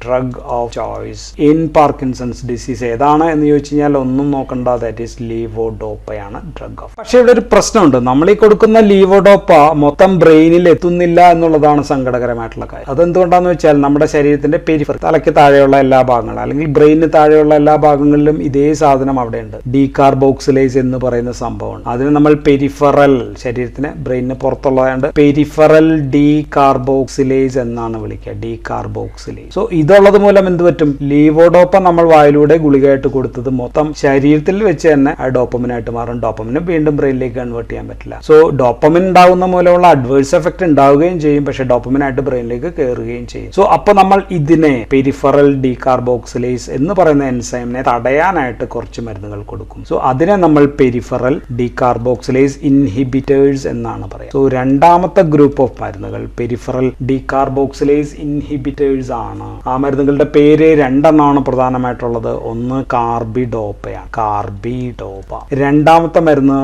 drug of choice in Parkinson's disease. ഏതാണ് എന്ന് ചോദിച്ചു കഴിഞ്ഞാൽ ഒന്നും നോക്കണ്ട, ദാറ്റ് ഈസ് ലീവോഡോപ്പയാണ് ഡ്രഗ് ഓഫ്. പക്ഷെ ഇവിടെ ഒരു പ്രശ്നമുണ്ട്. നമ്മൾ ഈ കൊടുക്കുന്ന ലീവോഡോപ്പ മൊത്തം ബ്രെയിനിൽ എത്തുന്നില്ല എന്നുള്ളതാണ് സങ്കടകരമായിട്ടുള്ള കാര്യം. അതെന്തുകൊണ്ടാന്ന് വെച്ചാൽ നമ്മുടെ ശരീരത്തിന്റെ പെരിഫറി, തലയ്ക്ക് താഴെയുള്ള എല്ലാ ഭാഗങ്ങളും അല്ലെങ്കിൽ ബ്രെയിനിന് താഴെയുള്ള എല്ലാ ഭാഗങ്ങളിലും ഇതേ സാധനം അവിടെ ഉണ്ട്. ഡീകാർബോക്സിലേസ് എന്ന് പറയുന്ന സംഭവമാണ്. അതിന് നമ്മൾ പെരിഫറൽ, ശരീരത്തിന് ബ്രെയിനിന് പുറത്തുള്ളതാണ്ട് പെരിഫറൽ ഡീകാർബോക്സിലേസ് എന്നാണ് വിളിക്കുക. ഡീകാർബോക്സിലേസ്. സോ ഇതുള്ളത് മൂലം എന്ത് പറ്റും? ലീവോഡോപ്പ നമ്മൾ വായിലൂടെ ഗുളികയായിട്ട് കൊടുത്തത് മൊത്തം ശരീരത്തിൽ വെച്ച് തന്നെ ആ ഡോപ്പമിനായിട്ട് മാറും. ഡോപ്പമിനെ വീണ്ടും ബ്രെയിനിലേക്ക് കൺവേർട്ട് ചെയ്യാൻ പറ്റില്ല. സോ ഡോപ്പമിൻ ഉണ്ടാകുന്ന മൂലമുള്ള അഡ്വേഴ്സ് എഫക്ട് ഉണ്ടാവുകയും ചെയ്യും, പക്ഷെ ഡോപ്പമിനായിട്ട് ബ്രെയിനിലേക്ക് കയറുകയും ചെയ്യും. സോ അപ്പൊ നമ്മൾ ഇതിനെ പെരിഫറൽ ഡീകാർബോക്സിലേസ് എന്ന് പറയുന്ന എൻസൈമിനെ തടയാനായിട്ട് കുറച്ച് മരുന്നുകൾ കൊടുക്കും. സോ അതിനെ നമ്മൾ പെരിഫറൽ ഡീകാർബോക്സിലേസ് ഇൻഹിബിറ്റേഴ്സ് എന്നാണ് പറയുക. സോ രണ്ടാമത്തെ ഗ്രൂപ്പ് ഓഫ് മരുന്നുകൾ പെരിഫറൽ ഡീകാർബോക്സിലേസ് ഇൻഹിബിറ്റേഴ്സ് ആണ്. ആ മരുന്നുകളുടെ പേര് രണ്ടെണ്ണമാണ് പ്രധാനമായിട്ടുള്ളത്. ഒന്ന് കാർബിഡോപ്പയാണ്, കാർബിഡോപ്പ. രണ്ടാമത്തെ മരുന്ന്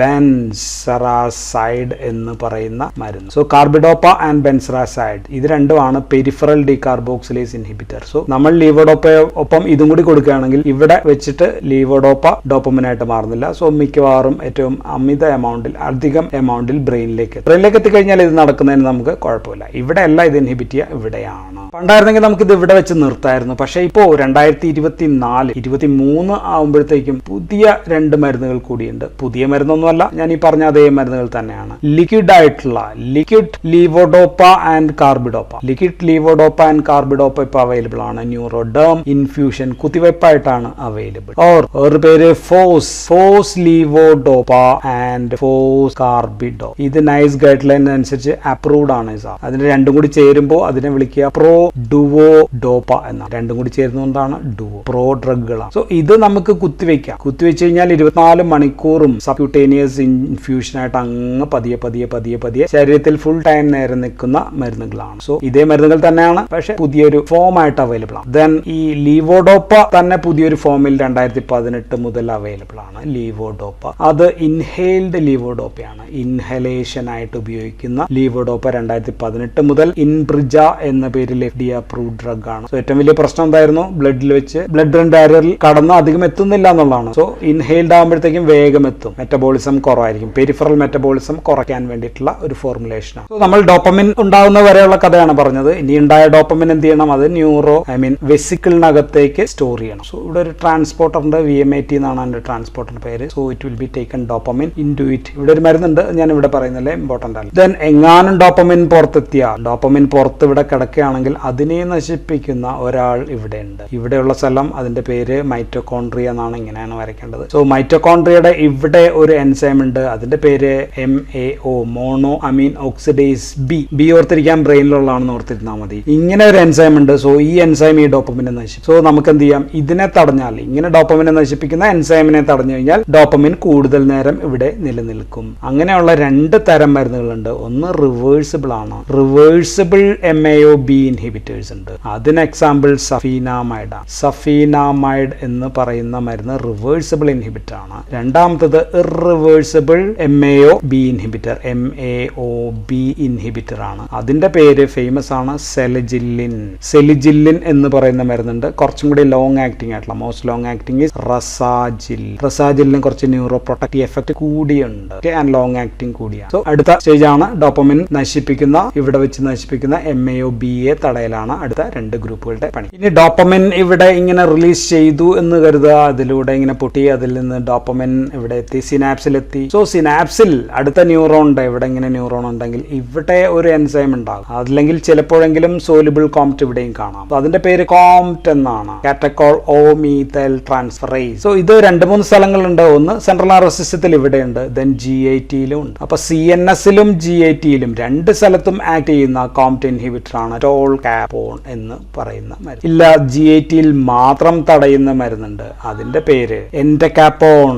ബെൻസെറാസൈഡ് എന്ന് പറയുന്ന മരുന്ന്. സോ കാർബിഡോപ്പ ആൻഡ് ബെൻസെറാസൈഡ് ഇത് രണ്ടുമാണ് പെരിഫറൽ ഡീകാർബോക്സിലേസ് ഇൻഹിബിറ്റർ. സോ നമ്മൾ ലീവോഡോപ്പയൊപ്പം ഇതും കൂടി കൊടുക്കുകയാണെങ്കിൽ ഇവിടെ വെച്ചിട്ട് ലീവോഡോപ്പ ഡോപ്പമിനായിട്ട് മാറുന്നില്ല. സോ മിക്കവാറും ഏറ്റവും അധികം എമൗണ്ടിൽ ബ്രെയിനിലേക്ക് എത്തിക്കഴിഞ്ഞാൽ ഇത് നടക്കുന്നതിന് നമുക്ക് കുഴപ്പമില്ല. ഇവിടെ അല്ല ഇത് ഇൻഹിബിറ്റ് ചെയ്യുക, ഇവിടെയാണ്. പണ്ടായിരുന്നെങ്കിൽ നമുക്ക് ഇത് ഇവിടെ വെച്ച് നിർത്തായിരുന്നു. പക്ഷെ ഇപ്പോൾ 2024-23 ആവുമ്പോഴത്തേക്കും പുതിയ 2 മരുന്നുകൾ കൂടിയുണ്ട്. പുതിയ മരുന്നൊന്നുമല്ല, ഞാൻ ഈ പറഞ്ഞ അതേ മരുന്നുകൾ തന്നെയാണ്. ലിക്വിഡ് ആയിട്ടുള്ള liquid levodopa and carbidopa. Liquid levodopa and carbidopa ഇപ്പൊ അവൈലബിൾ ആണ്. ന്യൂറോഡേം ഇൻഫ്യൂഷൻ കുത്തിവയ്പായിട്ടാണ് അവൈലബിൾ. ഒരു പേര് fos levodopa and fos carbidopa. ഇത് നൈസ് ഗൈഡ് ലൈൻ അനുസരിച്ച് അപ്രൂവ്ഡ് ആണ്. അതിന് രണ്ടും കൂടി ചേരുമ്പോൾ അതിനെ വിളിക്കുക പ്രോ ഡുവോ ഡോപ്പ എന്നാണ്. രണ്ടും കൂടി ചേരുന്നതുകൊണ്ടാണ് ഡുവോ. പ്രോ ഡ്രഗുകളാണ്. സോ ഇത് നമുക്ക് കുത്തിവെക്കാം. കുത്തിവെച്ച് കഴിഞ്ഞാൽ 24 മണിക്കൂറും സബ്ക്യൂട്ടേനിയസ് ഇൻഫ്യൂഷൻ ആയിട്ട് അങ്ങ് പതിയെ ശരീരത്തിൽ ഫുൾ ടൈം നേരെ നിൽക്കുന്ന മരുന്നുകളാണ്. സോ ഇതേ മരുന്നുകൾ തന്നെയാണ്, പക്ഷെ പുതിയൊരു ഫോം ആയിട്ട് അവൈലബിൾ ആണ്. ദെൻ ഈ ലീവോഡോപ്പ തന്നെ പുതിയൊരു ഫോമിൽ 2018 മുതൽ അവൈലബിൾ ആണ്. ലീവോഡോപ്പ അത് ഇൻഹെയിൽഡ് ലീവോഡോപ്പയാണ്. ഇൻഹലേഷൻ ആയിട്ട് ഉപയോഗിക്കുന്ന ലീവോഡോപ്പ 2018 മുതൽ ഇൻബ്രിജ എന്ന പേരിൽ FDA അപ്രൂവ്ഡ് ഡ്രഗ് ആണ്. സോ ഏറ്റവും വലിയ പ്രശ്നം എന്തായിരുന്നു? ബ്ലഡിൽ വെച്ച് ബ്ലഡ് ബ്രെയിൻ ബാരിയറിൽ കടന്ന് അധികം എത്തുന്നില്ല എന്നുള്ളതാണ്. സോ ഇൻഹെയിൽഡ് ആകുമ്പോഴത്തേക്കും വേഗം എത്തും. മെറ്റബോളിസം കുറവായിരിക്കും. പെരിഫറൽ മെറ്റബോളിസം കുറയ്ക്കാൻ വേണ്ടിയിട്ടുള്ള ഒരു ഫോർമുലേഷനാണ്. സോ നമ്മൾ ഡോപ്പമിൻ ഉണ്ടാകുന്ന വരെയുള്ള കഥയാണ് പറഞ്ഞത്. ഇനി ഉണ്ടായ ഡോപ്പമിൻ എന്ത് ചെയ്യണം? അത് വെസിക്കിളിനകത്തേക്ക് സ്റ്റോർ ചെയ്യണം. സോ ഇവിടെ ഒരു ട്രാൻസ്പോർട്ടർ ഉണ്ട്, VMAT എന്നാണ് അതിന്റെ ട്രാൻസ്പോർട്ടറിന്റെ പേര്. So it will be taken dopamine into it. ഇവിടെ ഒരു മരുന്നുണ്ട്, ഞാൻ ഇവിടെ പറയുന്നില്ലേ, ഇമ്പോർട്ടന്റ് അല്ല. ദെൻ എങ്ങാനും ഡോപ്പമിൻ പുറത്ത് ഇവിടെ കിടക്കുകയാണെങ്കിൽ അതിനെ നശിപ്പിക്കുന്ന ഒരാൾ ഇവിടെ ഉണ്ട്. ഇവിടെയുള്ള സ്ഥലം, അതിന്റെ പേര് മൈറ്റോകോൺട്രിയ എന്നാണ്. ഇങ്ങനെയാണ് വരയ്ക്കേണ്ടത്. സോ മൈറ്റോകോൺട്രിയയുടെ ഇവിടെ ഒരു എൻസൈം ഉണ്ട്, അതിന്റെ പേര് MAO, മോണോ അമീൻ ഓക്സിഡേസ് ബി ഓർത്തിരിക്കാൻ, ബ്രെയിനിലുള്ളതാണെന്ന് ഓർത്തിരുന്നാൽ മതി. ഇങ്ങനെ ഒരു എൻസൈം ഉണ്ട്. സോ ഈ എൻസൈം ഈ ഡോപ്പമിനെ നശിപ്പിക്കും. സോ നമുക്ക് എന്ത് ചെയ്യാം? ഇതിനെ തടഞ്ഞാൽ, ഇങ്ങനെ ഡോപ്പമിനെ നശിപ്പിക്കുന്ന എൻസൈമിനെ തടഞ്ഞു കഴിഞ്ഞാൽ ഡോപ്പമിൻ കൂടുതൽ നേരം ഇവിടെ നിലനിൽക്കും. അങ്ങനെയുള്ള 2 തരം മരുന്നുകളുണ്ട്. ഒന്ന് റിവേഴ്സിബിൾ ആണ്. റിവേഴ്സിബിൾ MAO-B ഇൻഹിബിറ്റേഴ്സ് ഉണ്ട്. അതിന് എക്സാമ്പിൾ സഫീനാമൈഡ് എന്ന് പറയുന്ന മരുന്ന് റിവേഴ്സിബിൾ ഇൻഹിബിറ്റർ ആണ്. രണ്ടാമത്തത് irreversible MAO-B inhibitor, MAO-B inhibitor ആണ്. അതിന്റെ പേര് ഫേമസ് ആണ്, സെലിജില്ലിൻ എന്ന് പറയുന്ന മരുന്നുണ്ട്. കുറച്ചും കൂടി ലോങ് ആക്ടിംഗ് ആയിട്ടുള്ള, മോസ്റ്റ് ലോങ് ആക്ടിംഗ് ഈസ് റസാജിലിന് കുറച്ച് ന്യൂറോ പ്രൊട്ടക്റ്റീവ് എഫക്ട് കൂടിയുണ്ട് ആൻഡ് ലോങ് ആക്ടിംഗ് കൂടിയാണ്. സോ അടുത്ത സ്റ്റേജ് ആണ് ഡോപ്പമിൻ ഇവിടെ വെച്ച് നശിപ്പിക്കുന്ന MAO-B തടയലാണ് അടുത്ത രണ്ട് ഗ്രൂപ്പുകളുടെ പണി. ഇനി ഡോപ്പമിൻ ഇവിടെ ഇങ്ങനെ റിലീസ് ചെയ്തു എന്ന് കരുതുക, അതിലൂടെ ഇങ്ങനെ പൊട്ടി, അതിൽ നിന്ന് ഡോപ്പമിൻ ഇവിടെ എത്തി, സിനാപ്സിലെത്തി. സോ സിനാപ്സിൽ അടുത്ത ന്യൂറോണിന്റെ ഇവിടെ ഇങ്ങനെ ന്യൂറോൺ ഉണ്ടെങ്കിൽ ഇവിടെ ഒരു എൻസൈം ഉണ്ടാകും, അല്ലെങ്കിൽ ചിലപ്പോഴെങ്കിലും സോലുബിൾ കോംപ്റ്റ് ഇവിടെയും കാണാം. അതിന്റെ പേര് കോംപ്റ്റ് എന്നാണ്, കാറ്റക്കോൾ ഓ മീഥൈൽ ട്രാൻസ്ഫറേസ്. സോ ഇത് 2-3 സ്ഥലങ്ങളുണ്ട്. ഒന്ന് സെൻട്രൽ നർവസ് സിസ്റ്റത്തിൽ ഇവിടെയുണ്ട്, ദെൻ GIT-ലും ഉണ്ട്. അപ്പൊ CNS-ലും GIT-ലും 2 സ്ഥലത്തും ആക്ട് ചെയ്യുന്ന കോംപ്റ്റ് ഇൻഹിബിറ്റർ ആണ് ടോൾ കാപ്പോൺ എന്ന് പറയുന്ന മരുന്ന്. ഇല്ല, GIT-ൽ മാത്രം തടയുന്ന മരുന്നുണ്ട്, അതിന്റെ പേര് എൻഡകാപ്പോൺ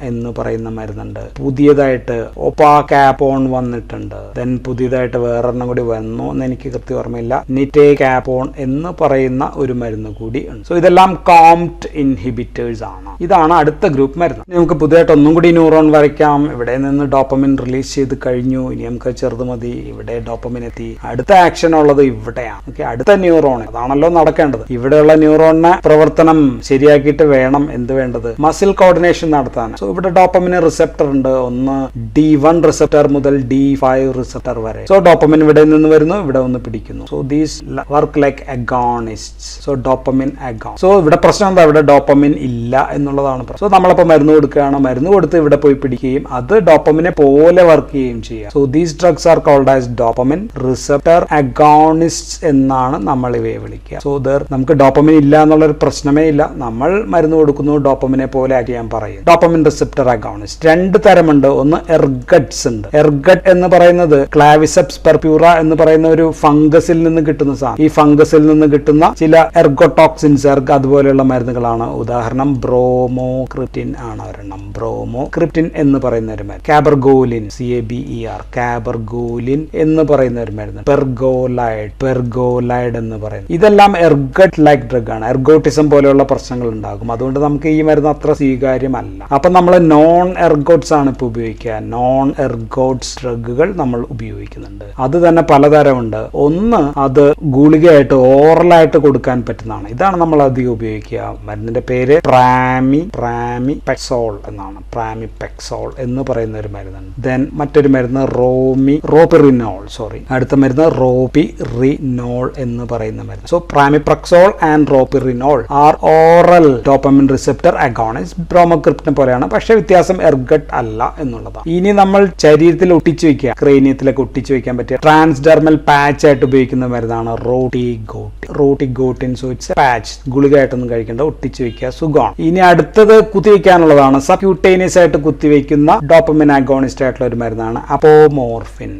എന്ന് പറയുന്ന മരുന്നുണ്ട്. പുതിയതായിട്ട് ഒപാകാപ്പോൺ വന്നിട്ടുണ്ട്. ദെൻ പുതിയതായിട്ട് വേറൊരെണ്ണം കൂടി വന്നു എന്ന് എനിക്ക് കൃത്യം ഓർമ്മയില്ല, നിറ്റേകാപ്പോൺ എന്ന് പറയുന്ന ഒരു മരുന്ന് കൂടി ഉണ്ട്. സോ ഇതെല്ലാം കോംപ്റ്റ് ഇൻഹിബിറ്റേഴ്സ് ആണ്. ഇതാണ് അടുത്ത ഗ്രൂപ്പ് മരുന്ന്. നമുക്ക് പുതിയതായിട്ട് ഒന്നും കൂടി ന്യൂറോൺ വരയ്ക്കാം. ഇവിടെ നിന്ന് ഡോപ്പമിൻ റിലീസ് ചെയ്ത് കഴിഞ്ഞു, ഇനി നമുക്ക് ചെറുത് മതി. ഇവിടെ ഡോപ്പമിൻ എത്തി, അടുത്ത ആക്ഷൻ ഉള്ളത് ഇവിടെയാണ്. ഓക്കെ, അടുത്ത ന്യൂറോൺ അതാണല്ലോ നടക്കേണ്ടത്. ഇവിടെയുള്ള ന്യൂറോണിനെ പ്രവർത്തനം ശരിയാക്കിയിട്ട് വേണം എന്ത് വേണ്ടത്, മസിൽ കോർഡിനേഷൻ നടത്താൻ. സോ ഇവിടെ ഡോപ്പമിന് റിസപ്റ്റർ ഉണ്ട്, ഒന്ന് D1 റിസപ്റ്റർ മുതൽ D5 റിസപ്റ്റർ വരെ. സോ ഡോപ്പമിൻ ഇവിടെ നിന്ന് വരുന്നു, ഇവിടെ ഒന്ന് പിടിക്കുന്നു. So these work like agonists. So dopamine agonist. സോ ഇവിടെ പ്രശ്നം എന്താ, ഇവിടെ ഡോപ്പമിൻ ഇല്ല എന്നുള്ളതാണ് പ്രശ്നം. സോ നമ്മളിപ്പോൾ മരുന്ന് കൊടുക്കുകയാണ്, മരുന്ന് കൊടുത്ത് ഇവിടെ പോയി പിടിക്കുകയും അത് ഡോപ്പമിനെ പോലെ വർക്ക് ചെയ്യുകയും ചെയ്യാം. So these drugs are called as dopamine receptor agonists എന്നാണ് നമ്മൾ ഇവയെ വിളിക്കുക. സോ നമുക്ക് ഡോപ്പമിൻ ഇല്ല എന്നുള്ളൊരു പ്രശ്നമേ ഇല്ല, നമ്മൾ മരുന്ന് കൊടുക്കുന്നു, ഡോപ്പമിനെ പോലെ ആക്ട് ചെയ്യാൻ പറയും. Dopamine receptor agonist 2 തരമുണ്ട്. ഒന്ന് എർഗട്സ് ഉണ്ട്. എർഗട്ട് എന്ന് പറയുന്നത് ക്ലാവിസെപ്സ് പെർപ്യൂറ എന്ന് പറയുന്ന ഒരു ഫംഗസിൽ നിന്ന് കിട്ടുന്ന സാധനം. ഈ ഫംഗസിൽ നിന്ന് കിട്ടുന്ന ചില എർഗോടോക്സിൻസ്, അതുപോലെയുള്ള മരുന്നുകളാണ്. ഉദാഹരണം ബ്രോമോക്രിപ്റ്റിൻ ആണ് ഒരെണ്ണം. ബ്രോമോക്രിപ്റ്റിൻ എന്ന് പറയുന്ന ഒരു മരുന്ന്. കാബർഗോലിൻ, CABER, കാബർഗോലിൻ എന്ന് പറയുന്ന ഒരു മരുന്ന്. പെർഗോലൈഡ് എന്ന് പറയുന്നത്. ഇതെല്ലാം എർഗട്ട് ലൈക്ക് ഡ്രഗ് ആണ്. എർഗോട്ടിസം പോലെയുള്ള പ്രശ്നങ്ങൾ ഉണ്ടാകും, അതുകൊണ്ട് നമുക്ക് ഈ മരുന്ന് അത്ര സ്വീകാര്യമല്ല. അപ്പൊ നമ്മൾ നോൺ എർഗോട്സ് ആണ് ഇപ്പൊ ഉപയോഗിക്കുക. നോൺ എർഗോട്സ് ഡ്രഗുകൾ നമ്മൾ ഉപയോഗിക്കുന്നുണ്ട്. അത് തന്നെ പലതരമുണ്ട്. ഒന്ന് അത് ഗുളികയായിട്ട് ഓറലായിട്ട് കൊടുക്കാൻ പറ്റുന്നതാണ്. ഇതാണ് നമ്മൾ അധികം ഉപയോഗിക്കുക. മരുന്നിന്റെ പേര് പ്രാമിപെക്സോൾ എന്നാണ്. പ്രാമിപെക്സോൾ എന്ന് പറയുന്ന ഒരു മരുന്നാണ്. ദെൻ മറ്റൊരു മരുന്ന് റോപിറിനോൾ. അടുത്ത മരുന്ന് റോപിറിനോൾ എന്ന് പറയുന്ന മരുന്ന്. So pramipexole and ropinirole are oral dopamine receptor agonist. ബ്രോമോക്രിപ്റ്റിനെ പോലെയാണ്, പക്ഷെ വ്യത്യാസം എർഗട്ട് അല്ല എന്നുള്ളതാണ്. ഇനി നമ്മൾ ശരീരത്തിൽ ഒട്ടിച്ചു വെക്കുക, ക്രേനിയത്തിലൊക്കെ ഒട്ടിച്ചു വെക്കാൻ പറ്റിയ ട്രാൻസ്ഡെർമൽ പാച്ച് ആയിട്ട് ഉപയോഗിക്കുന്ന മരുന്നാണ് റോട്ടിഗോട്ടിൻ. സോ ഇറ്റ്സ് പാച്ച്, ഗുളികയായിട്ടൊന്നും കഴിക്കേണ്ട, ഒട്ടിച്ചു വെക്കുക, സുഖമാണ്. ഇനി അടുത്തത് കുത്തിവെക്കാനുള്ളതാണ്. സബ്ക്യൂട്ടേനിയസ് ആയിട്ട് കുത്തിവെക്കുന്ന ഡോപ്പമിൻ അഗോണിസ്റ്റ് ആയിട്ടുള്ള ഒരു മരുന്നാണ് അപ്പോമോർഫിൻ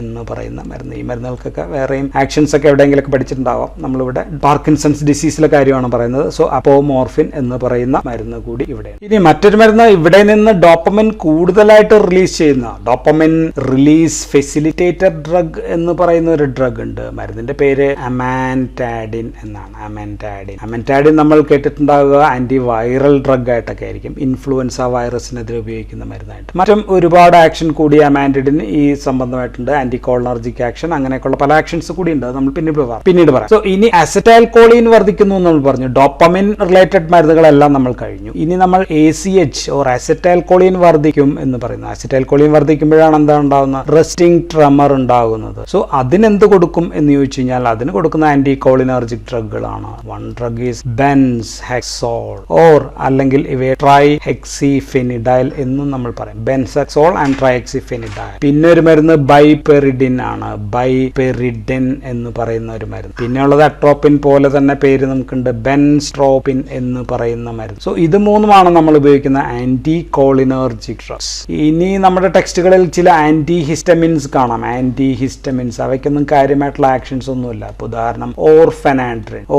എന്ന് പറയുന്ന മരുന്ന്. ഈ മരുന്നുകൾക്കൊക്കെ വേറെയും ആക്ഷൻസ് ഒക്കെ എവിടെയെങ്കിലൊക്കെ പഠിച്ചിട്ടുണ്ടാവാം. നമ്മളിവിടെ പാർക്കിൻസൺസ് ഡിസീസിലെ കാര്യമാണ് പറയുന്നത്. സോ അപ്പോമോർഫിൻ എന്ന് പറയുന്ന മരുന്ന് കൂടി ഇവിടെ. ഇനി മറ്റൊരു മരുന്ന്, ഇവിടെ നിന്ന് ഡോപ്പമിൻ കൂടുതലായിട്ട് റിലീസ് ചെയ്യുന്ന ഡോപ്പമിൻ റിലീസ് ഫെസിലിറ്റേറ്റർ ഡ്രഗ് എന്ന് പറയുന്ന ഒരു ഡ്രഗ് ഉണ്ട്. മരുന്നിന്റെ പേര് അമാൻറ്റാഡിൻ എന്നാണ്. അമാൻറ്റാഡിൻ നമ്മൾ കേട്ടിട്ടുണ്ടാവുക ആന്റി വൈറൽ ഡ്രഗ് ആയിട്ടൊക്കെ ആയിരിക്കും. ഇൻഫ്ലുവൻസ വൈറസിനെതിരെ ഉപയോഗിക്കുന്ന മരുന്നായിട്ട്. മറ്റും ഒരുപാട് ആക്ഷൻ കൂടി അമാൻറ്റാഡിന് ഈ സംബന്ധമായിട്ടുണ്ട്. ആന്റി കോളിനർജിക് ആക്ഷൻ, അങ്ങനെയൊക്കെയുള്ള പല ആക്ഷൻസ് കൂടി ഉണ്ട്. നമ്മൾ പിന്നീട് പറയാം. സോ ഇനി അസറ്റൈൽ കോളിൻ വർദ്ധിക്കുന്നു എന്ന് നമ്മൾ പറഞ്ഞു. ഡോപ്പമിൻ റിലേറ്റഡ് മരുന്നുകളെല്ലാം നമ്മൾ കഴിഞ്ഞു. ഇനി നമ്മൾ ACH ഓർ അസറ്റൈൽ കോളിൻ വർദ്ധിക്കും എന്ന് പറയുന്നു. അസറ്റൈൽ കോളിൻ വർദ്ധിക്കുമ്പോഴാണ് എന്താ ഉണ്ടാകുന്നത്, റെസ്റ്റിംഗ് ട്രെമർ ഉണ്ടാകുന്നത്. സോ അതിനെന്ത് കൊടുക്കും എന്ന് ചോദിച്ചു കഴിഞ്ഞാൽ അതിന് കൊടുക്കുന്ന ആന്റി കോളിനർജിക് ഡ്രഗുകളാണ്. One drug is benzhexol or അല്ലെങ്കിൽ ഇവയെ ട്രൈഹെക്സിഫെനിഡൈൽ എന്നും നമ്മൾ പറയും. Benzhexol and trihexyphenidyl. പിന്നെ ഒരു മരുന്ന് ബൈപെറിഡിൻ ആണ്. ബൈപെറിഡിൻ എന്ന് പറയുന്ന ഒരു മരുന്ന്. പിന്നെ ഉള്ളത് അട്രോപ്പിൻ പോലെ തന്നെ പേര് നമുക്കുണ്ട്, ബെൻസ്ട്രോപ്പിൻ എന്ന് പറയുന്ന മരുന്ന്. സോ ഇത് മൂന്നുമാണ് നമ്മൾ ഉപയോഗിക്കുന്ന ആന്റി കോളിനർജിക് ഡ്രഗ്സ്. ഇനി നമ്മുടെ ടെക്സ്റ്റുകളിൽ ചില ആന്റി ഹിസ്റ്റമിൻസ് കാണാം. ആന്റി ഹിസ്റ്റമിൻസ് അവയ്ക്കൊന്നും കാര്യമായിട്ടുള്ള ആക്ഷൻസ് ഒന്നുമില്ല. ഉദാഹരണം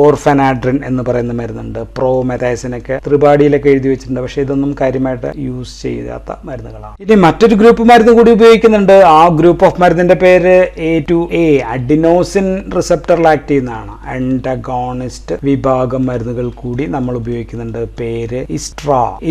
ഓർഫനാഡ്രിൻ എന്ന് പറയുന്ന മരുന്നുണ്ട്. പ്രോമെഥൈസിനൊക്കെ ത്രിപാഠിയിലൊക്കെ എഴുതി വെച്ചിട്ടുണ്ട്, പക്ഷെ ഇതൊന്നും കാര്യമായിട്ട് യൂസ് ചെയ്യാത്ത മരുന്നുകളാണ്. ഇനി മറ്റൊരു ഗ്രൂപ്പ് മരുന്ന് കൂടി ഉപയോഗിക്കുന്നുണ്ട്. ആ ഗ്രൂപ്പ് ഓഫ് മരുന്നിന്റെ പേര് A2A, അഡിനോസിൻ റിസപ്റ്ററിൽ ആക്ട് ചെയ്യുന്നതാണ്. ആന്റഗോണിസ്റ്റ് വിഭാഗം മരുന്നുകൾ കൂടി നമ്മൾ ഉപയോഗിക്കുന്നുണ്ട്. പേര്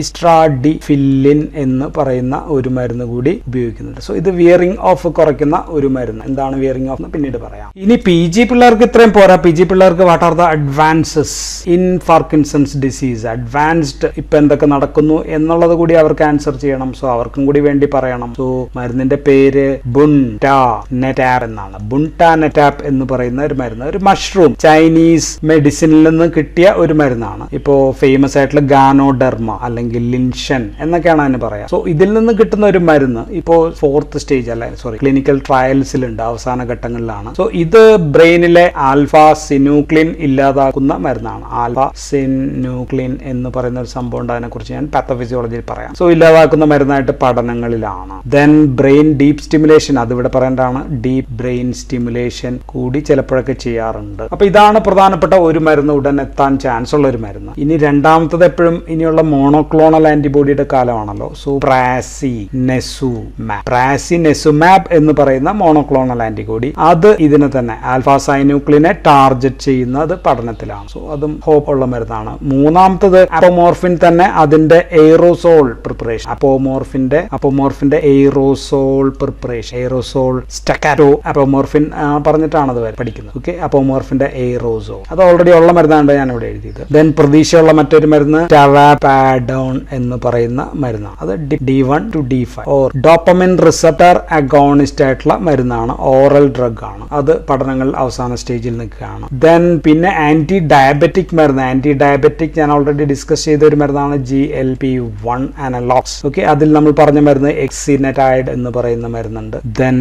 ഇസ്ട്രാഡിഫില്ലിൻ എന്ന് പറയുന്ന ഒരു മരുന്ന് കൂടി ഉപയോഗിക്കുന്നുണ്ട്. സോ ഇത് വിയറിംഗ് ഓഫ് കുറയ്ക്കുന്ന ഒരു മരുന്ന്. എന്താണ് വിയറിംഗ് ഓഫ് എന്ന് പിന്നീട് പറയാം. ഇനി PG പിള്ളേർക്ക് ഇത്രയും പോരാ. PG പിള്ളേർക്ക് what are the advances in Parkinson's disease. Advanced ഇപ്പൊ എന്തൊക്കെ നടക്കുന്നു എന്നുള്ളത് കൂടി അവർക്ക് ആൻസർ ചെയ്യണം. സോ അവർക്കും കൂടി വേണ്ടി പറയണം. സോ മരുന്നിന്റെ പേര് ബുൻറ്റാനെറ്റ നെറ്റാപ്പ് എന്നാണ്. ബുണ്ട നെറ്റാപ്പ് എന്ന് പറയുന്ന ഒരു മരുന്ന്, ഒരു മഷ്റൂം ചൈനീസ് മെഡിസിനിൽ നിന്ന് കിട്ടിയ ഒരു മരുന്നാണ്. ഇപ്പോ ഫേമസ് ആയിട്ടുള്ള ഗാനോഡെർമ അല്ലെങ്കിൽ ലിൻഷൻ എന്നൊക്കെയാണ് അതിന് പറയാം. സോ ഇതിൽ നിന്ന് കിട്ടുന്ന ഒരു മരുന്ന് ഇപ്പോ 4th സ്റ്റേജ് ക്ലിനിക്കൽ ട്രയൽസിലുണ്ട്, അവസാന ഘട്ടങ്ങളിലാണ്. സോ ഇത് ബ്രെയിനിലെ ആൽഫ സിനൂക്ലിൻ ഇല്ലാതാക്കുന്ന മരുന്നാണ്. ആൽഫ സിനൂക്ലിൻ എന്ന് പറയുന്ന ഒരു സംഭവം ഉണ്ട്, അതിനെ കുറിച്ച് ഞാൻ പാത്തോഫിസിയോളജിയിൽ പറയാം. സോ ഇല്ലാതാക്കുന്ന മരുന്നായിട്ട് പഠനങ്ങളിലാണ്. ദെൻ ബ്രെയിൻ ഡീപ് സ്റ്റിമുലേഷൻ, അതിവിടെ പറയേണ്ടതാണ്. ഡീപ് ബ്രെയിൻ സ്റ്റിമുലേഷൻ കൂടി ചിലപ്പോഴൊക്കെ ചെയ്യാറുണ്ട്. അപ്പൊ ഇതാണ് പ്രധാനപ്പെട്ട ഒരു മരുന്ന്, ഉടൻ എത്താൻ ചാൻസ് ഉള്ള ഒരു മരുന്ന്. ഇനി രണ്ടാമത്തത് എപ്പോഴും ഇനിയുള്ള മോണോക്ലോണൽ ആന്റിബോഡിയുടെ കാലമാണല്ലോ. സോ പ്രാസിനെസുമാബ് എന്ന് പറയുന്ന മോണോക്ലോണൽ ആന്റിബോഡി, അത് ഇതിനെ തന്നെ ആൽഫ സൈനൂക്ലിനെ ടാർഗറ്റ് ചെയ്യുന്നത് പഠനത്തിലാണ്. സോ അതും ഹോപ്പ് ഉള്ള മരുന്നാണ്. മൂന്നാമത്തത് അപ്പോമോർഫിൻ തന്നെ, അതിന്റെ aerosol preparation. അപ്പോമോർഫിന്റെ aerosol preparation, aerosol സ്റ്റക്കാറ്റോ അപ്പോമോർഫിൻ പറഞ്ഞിട്ടാണ് അത് പഠിക്കുന്നത്. ഓക്കെ, അപ്പോമോർഫിന്റെ എയ്റോസോൾ അത് ഓൾറെഡി ഉള്ള മരുന്നാണ് ഞാൻ ഇവിടെ എഴുതിയത്. ദെൻ പ്രതീക്ഷയുള്ള മറ്റൊരു മരുന്ന് ടാവാപാഡോൺ എന്ന് പറയുന്ന മരുന്നാണ്. അത് D1 to D5 or dopamine receptor agonist ആയിട്ടുള്ള മരുന്നാണ്. ഓറൽ ഡ്രഗ് ആണ്. അത് പഠനങ്ങൾ അവസാന സ്റ്റേജിൽ നിൽക്കുകയാണ്. ദെൻ പിന്നെ ആന്റി ഡയബറ്റിക് മരുന്ന്. ആന്റി ഡയബറ്റിക് ഞാൻ ഓൾറെഡി ഡിസ്കസ് ചെയ്ത ഒരു മരുന്നാണ് GLP-1 അനലോഗ്സ്. ഓക്കെ, അതിൽ നമ്മൾ പറഞ്ഞ മരുന്ന് എക്സിനെറ്റൈഡ് എന്ന് പറയുന്ന മരുന്നുണ്ട്. ദെൻ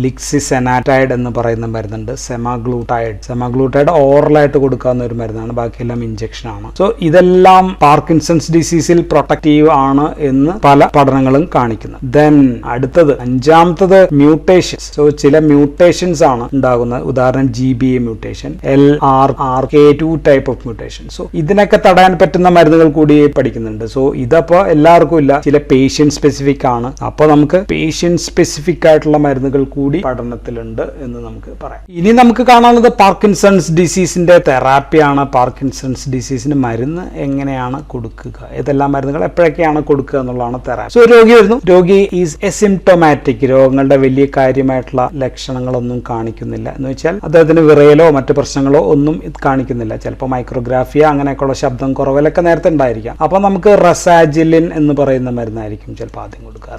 ലിക്സിസെനാറ്റൈഡ് എന്ന് പറയുന്ന മരുന്നുണ്ട്. സെമാഗ്ലൂട്ടൈഡ് ഓറലായിട്ട് കൊടുക്കാവുന്ന ഒരു മരുന്നാണ്, ബാക്കിയെല്ലാം ഇഞ്ചക്ഷൻ ആണ്. സോ ഇതെല്ലാം പാർക്കിൻസൺസ് ഡിസീസിൽ പ്രൊട്ടക്റ്റീവ് ആണ് എന്ന് പല പഠനങ്ങളും കാണിക്കുന്നത്. ദെൻ അടുത്തത് അഞ്ചാമത്തത് മ്യൂട്ടേഷൻസ്. സോ ചില മ്യൂട്ടേഷൻസ് ആണ് ഉണ്ടാകുന്നത്. ഉദാഹരണം GBA mutation, LRRK2 type of mutation. So ഇതിനൊക്കെ തടയാൻ പറ്റുന്ന മരുന്നുകൾ കൂടി പഠിക്കുന്നുണ്ട്. സോ ഇതപ്പോ എല്ലാവർക്കും ഇല്ല, ചില പേഷ്യന്റ് സ്പെസിഫിക് ആണ്. അപ്പൊ നമുക്ക് പേഷ്യന്റ് സ്പെസിഫിക് ആയിട്ടുള്ള മരുന്നുകൾ കൂടി പഠനത്തിലുണ്ട് എന്ന് നമുക്ക് പറയാം. ഇനി നമുക്ക് കാണാനുള്ളത് പാർക്കിൻസൺസ് ഡിസീസിന്റെ തെറാപ്പിയാണ്. പാർക്കിൻസൺസ് ഡിസീസിന് മരുന്ന് എങ്ങനെയാണ് കൊടുക്കുക, ഏതെല്ലാം മരുന്നുകൾ എപ്പോഴൊക്കെയാണ് കൊടുക്കുക എന്നുള്ളതാണ് തെറാപ്പി. സോ രോഗി വരുന്നു, രോഗി ഈസ് എസിംപ്റ്റോമാറ്റിക്, രോഗങ്ങളുടെ വലിയ കാര്യമായിട്ടുള്ള ലക്ഷണങ്ങളൊന്നും കാണിക്കുന്നില്ല. എന്ന് വെച്ചാൽ അദ്ദേഹത്തിന് വിറയലോ മറ്റു പ്രശ്നങ്ങളോ ഒന്നും കാണിക്കുന്നില്ല. ചിലപ്പോൾ മൈക്രോഗ്രാഫിയ അങ്ങനെയൊക്കെയുള്ള ശബ്ദം കുറവലൊക്കെ നേരത്തെ ഉണ്ടായിരിക്കാം. അപ്പൊ നമുക്ക് റസാജിലിൻ എന്ന് പറയുന്ന മരുന്നായിരിക്കും ചിലപ്പോൾ ആദ്യം കൊടുക്കുക.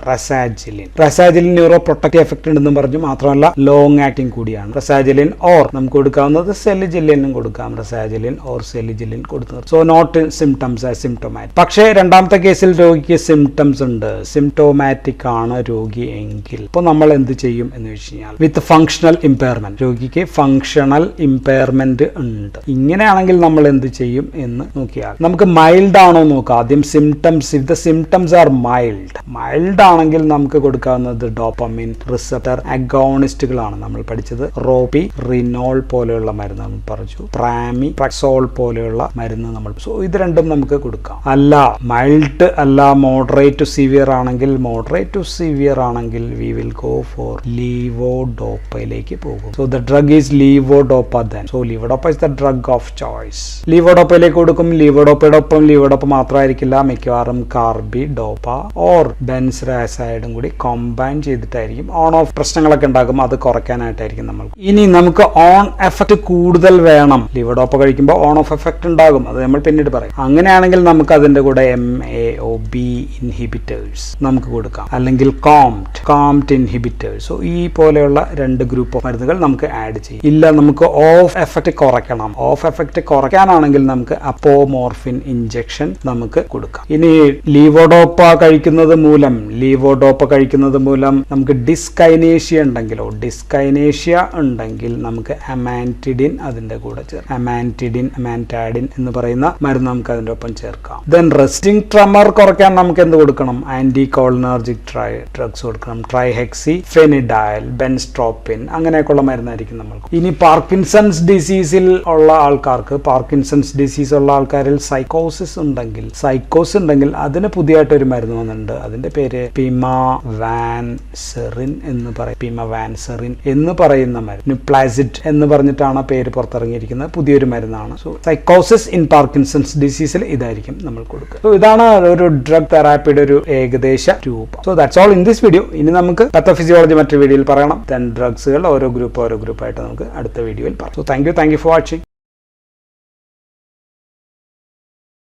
റസാജിലിൻ ന്യൂറോ പ്രൊട്ടക്റ്റീവ് എഫക്ട് ഉണ്ടെന്നും പറഞ്ഞു, മാത്രമല്ല ലോങ് ആക്ടിങ് കൂടിയാണ്. റസാജിലിൻ ഓർ നമുക്ക് കൊടുക്കാവുന്നത് സെലിജിലിനും കൊടുക്കാം. റസാജിലിൻ ഓർ സെലിജിലിൻ കൊടുക്കുന്നത്. So not symptoms symptomatic. പക്ഷേ രണ്ടാമത്തെ കേസിൽ രോഗിക്ക് സിംറ്റംസ് ഉണ്ട്, സിംപ്റ്റോമാറ്റിക് ആണ് രോഗി എങ്കിൽ ഇപ്പോൾ നമ്മൾ എന്ത് ചെയ്യും എന്ന് വെച്ച് കഴിഞ്ഞാൽ വിത്ത് ഫങ്ഷണൽ ഇമ്പയർമെന്റ്, രോഗിക്ക് ഫങ്ഷണൽ ഇമ്പയർമെന്റ് ഉണ്ട്. ഇങ്ങനെയാണെങ്കിൽ നമ്മൾ എന്ത് ചെയ്യും എന്ന് നോക്കിയാൽ നമുക്ക് മൈൽഡ് ആണോ നോക്കാം. ആദ്യം symptoms, if the symptoms R mild ആണെങ്കിൽ നമുക്ക് കൊടുക്കാവുന്നത് ഡോപ്പമിൻ റിസപ്റ്റർ അഗോണിസ്റ്റുകളാണ് നമ്മൾ പഠിച്ചത്. റിനോൾ പോലെയുള്ള മരുന്ന് നമ്മൾ പറഞ്ഞു, പ്രാമിപ്രക്സോൾ പോലെയുള്ള മരുന്ന് നമ്മൾ. സോ ഇത് രണ്ടും നമുക്ക് കൊടുക്കാം. അല്ല മൈൽഡ് അല്ല, മോഡറേറ്റ് ടു സിവിയർ ആണെങ്കിൽ വി വിൽ ഗോ ഫോർ ലീവോഡോപ്പയിലേക്ക് പോകും. So the drug is levodopa. Then so levodopa is the drug of choice. ലീവോഡോപ്പയിലേക്ക് കൊടുക്കും. ലീവോഡോപ്പ മാത്രമായിരിക്കില്ല, മിക്കവാറും കാർബിഡോപ്പ ഓർ ബെൻസറാസൈഡും കൂടി കമ്പൈൻ ചെയ്തിട്ടായിരിക്കും. ഓൺ ഓഫ് പ്രശ്നങ്ങളൊക്കെ ഉണ്ടാകും, അത് കുറയ്ക്കാനായിട്ടായിരിക്കും നമ്മൾ. ഇനി നമുക്ക് ഓൺ എഫക്ട് കൂടുതൽ വേണം. ലീവോഡോപ്പ കഴിക്കുമ്പോൾ ഓൺ ഓഫ് എഫക്ട് ഉണ്ടാകും, അത് നമ്മൾ പിന്നീട് പറയും. അങ്ങനെയാണെങ്കിൽ നമുക്ക് അതിന്റെ കൂടെ MAOB ഇൻഹിബിറ്റേഴ്സ് നമുക്ക് കൊടുക്കാം, അല്ലെങ്കിൽ കോംറ്റ് ഇൻഹിബിറ്റേഴ്സ്. സോ ഈ പോലെയുള്ള രണ്ട് ഗ്രൂപ്പ് ഓഫ് മരുന്നുകൾ നമുക്ക് ആഡ് ചെയ്യും. ഇല്ല നമുക്ക് ഓഫ് എഫക്ട് കുറയ്ക്കണം, ഓഫ് എഫക്ട് കുറയ്ക്കാനാണെങ്കിൽ നമുക്ക് അപ്പോമോർഫിൻ ഇഞ്ചക്ഷൻ നമുക്ക് കൊടുക്കാം. ഇനി ലീവോഡോപ്പ കഴിക്കുന്നത് മൂലം നമുക്ക് ഡിസ്കൈനേഷ്യ ഉണ്ടെങ്കിൽ നമുക്ക് അമാൻറ്റിഡിൻ അതിന്റെ കൂടെ ചേർക്കാം. അമാൻറ്റാഡിൻ എന്ന് പറയുന്ന മരുന്ന് നമുക്ക് അതിന്റെ ഒപ്പം ചേർക്കാം. ദെൻ റെസ്റ്റിംഗ് ട്രെമർ കുറയ്ക്കാൻ നമുക്ക് എന്ത് കൊടുക്കണം? ആന്റി കോളിനർജിക് ഡ്രഗ്സ് കൊടുക്കണം. ട്രൈഹെക്സിഫെനിഡൈൽ, ബെൻസ്ട്രോപ്പിൻ അങ്ങനെയൊക്കെയുള്ള മരുന്നായിരിക്കും നമ്മൾക്ക്. ഇനി പാർക്കിൻസൺസ് ഡിസീസിൽ ഉള്ള ആൾക്കാരിൽ സൈക്കോസിസ് ഉണ്ടെങ്കിൽ അതിന് പുതിയതായിട്ടൊരു മരുന്ന് വന്നിട്ടുണ്ട്. അതിന്റെ പേര് പിമവാൻസെറിൻ എന്ന് പറയുന്ന മരുന്ന്. ന്യൂപ്ലാസിഡ് എന്ന് പറഞ്ഞിട്ടാണ് പേര് പുറത്തിറങ്ങിയിരിക്കുന്നത്. പുതിയൊരു മരുന്നാണ്. സോ സൈക്കോസിസ് ഇൻ പാർക്കിൻസൺസ് ഡിസീസിൽ ഇതായിരിക്കും നമ്മൾ കൊടുക്കുക. സോ ഇതാണ് ഒരു ഡ്രഗ് തെറാപ്പിയുടെ ഒരു ഏകദേശ രൂപം. So that's all in this video. ഇനി നമുക്ക് പത്തോഫിസിയോളജി മറ്റൊരു വീഡിയോയിൽ പറയണം. ദെൻ ഡ്രഗ്സുകൾ ഓരോ ഗ്രൂപ്പായിട്ട് നമുക്ക് അടുത്ത വീഡിയോയിൽ പറയാം. So thank you for watching.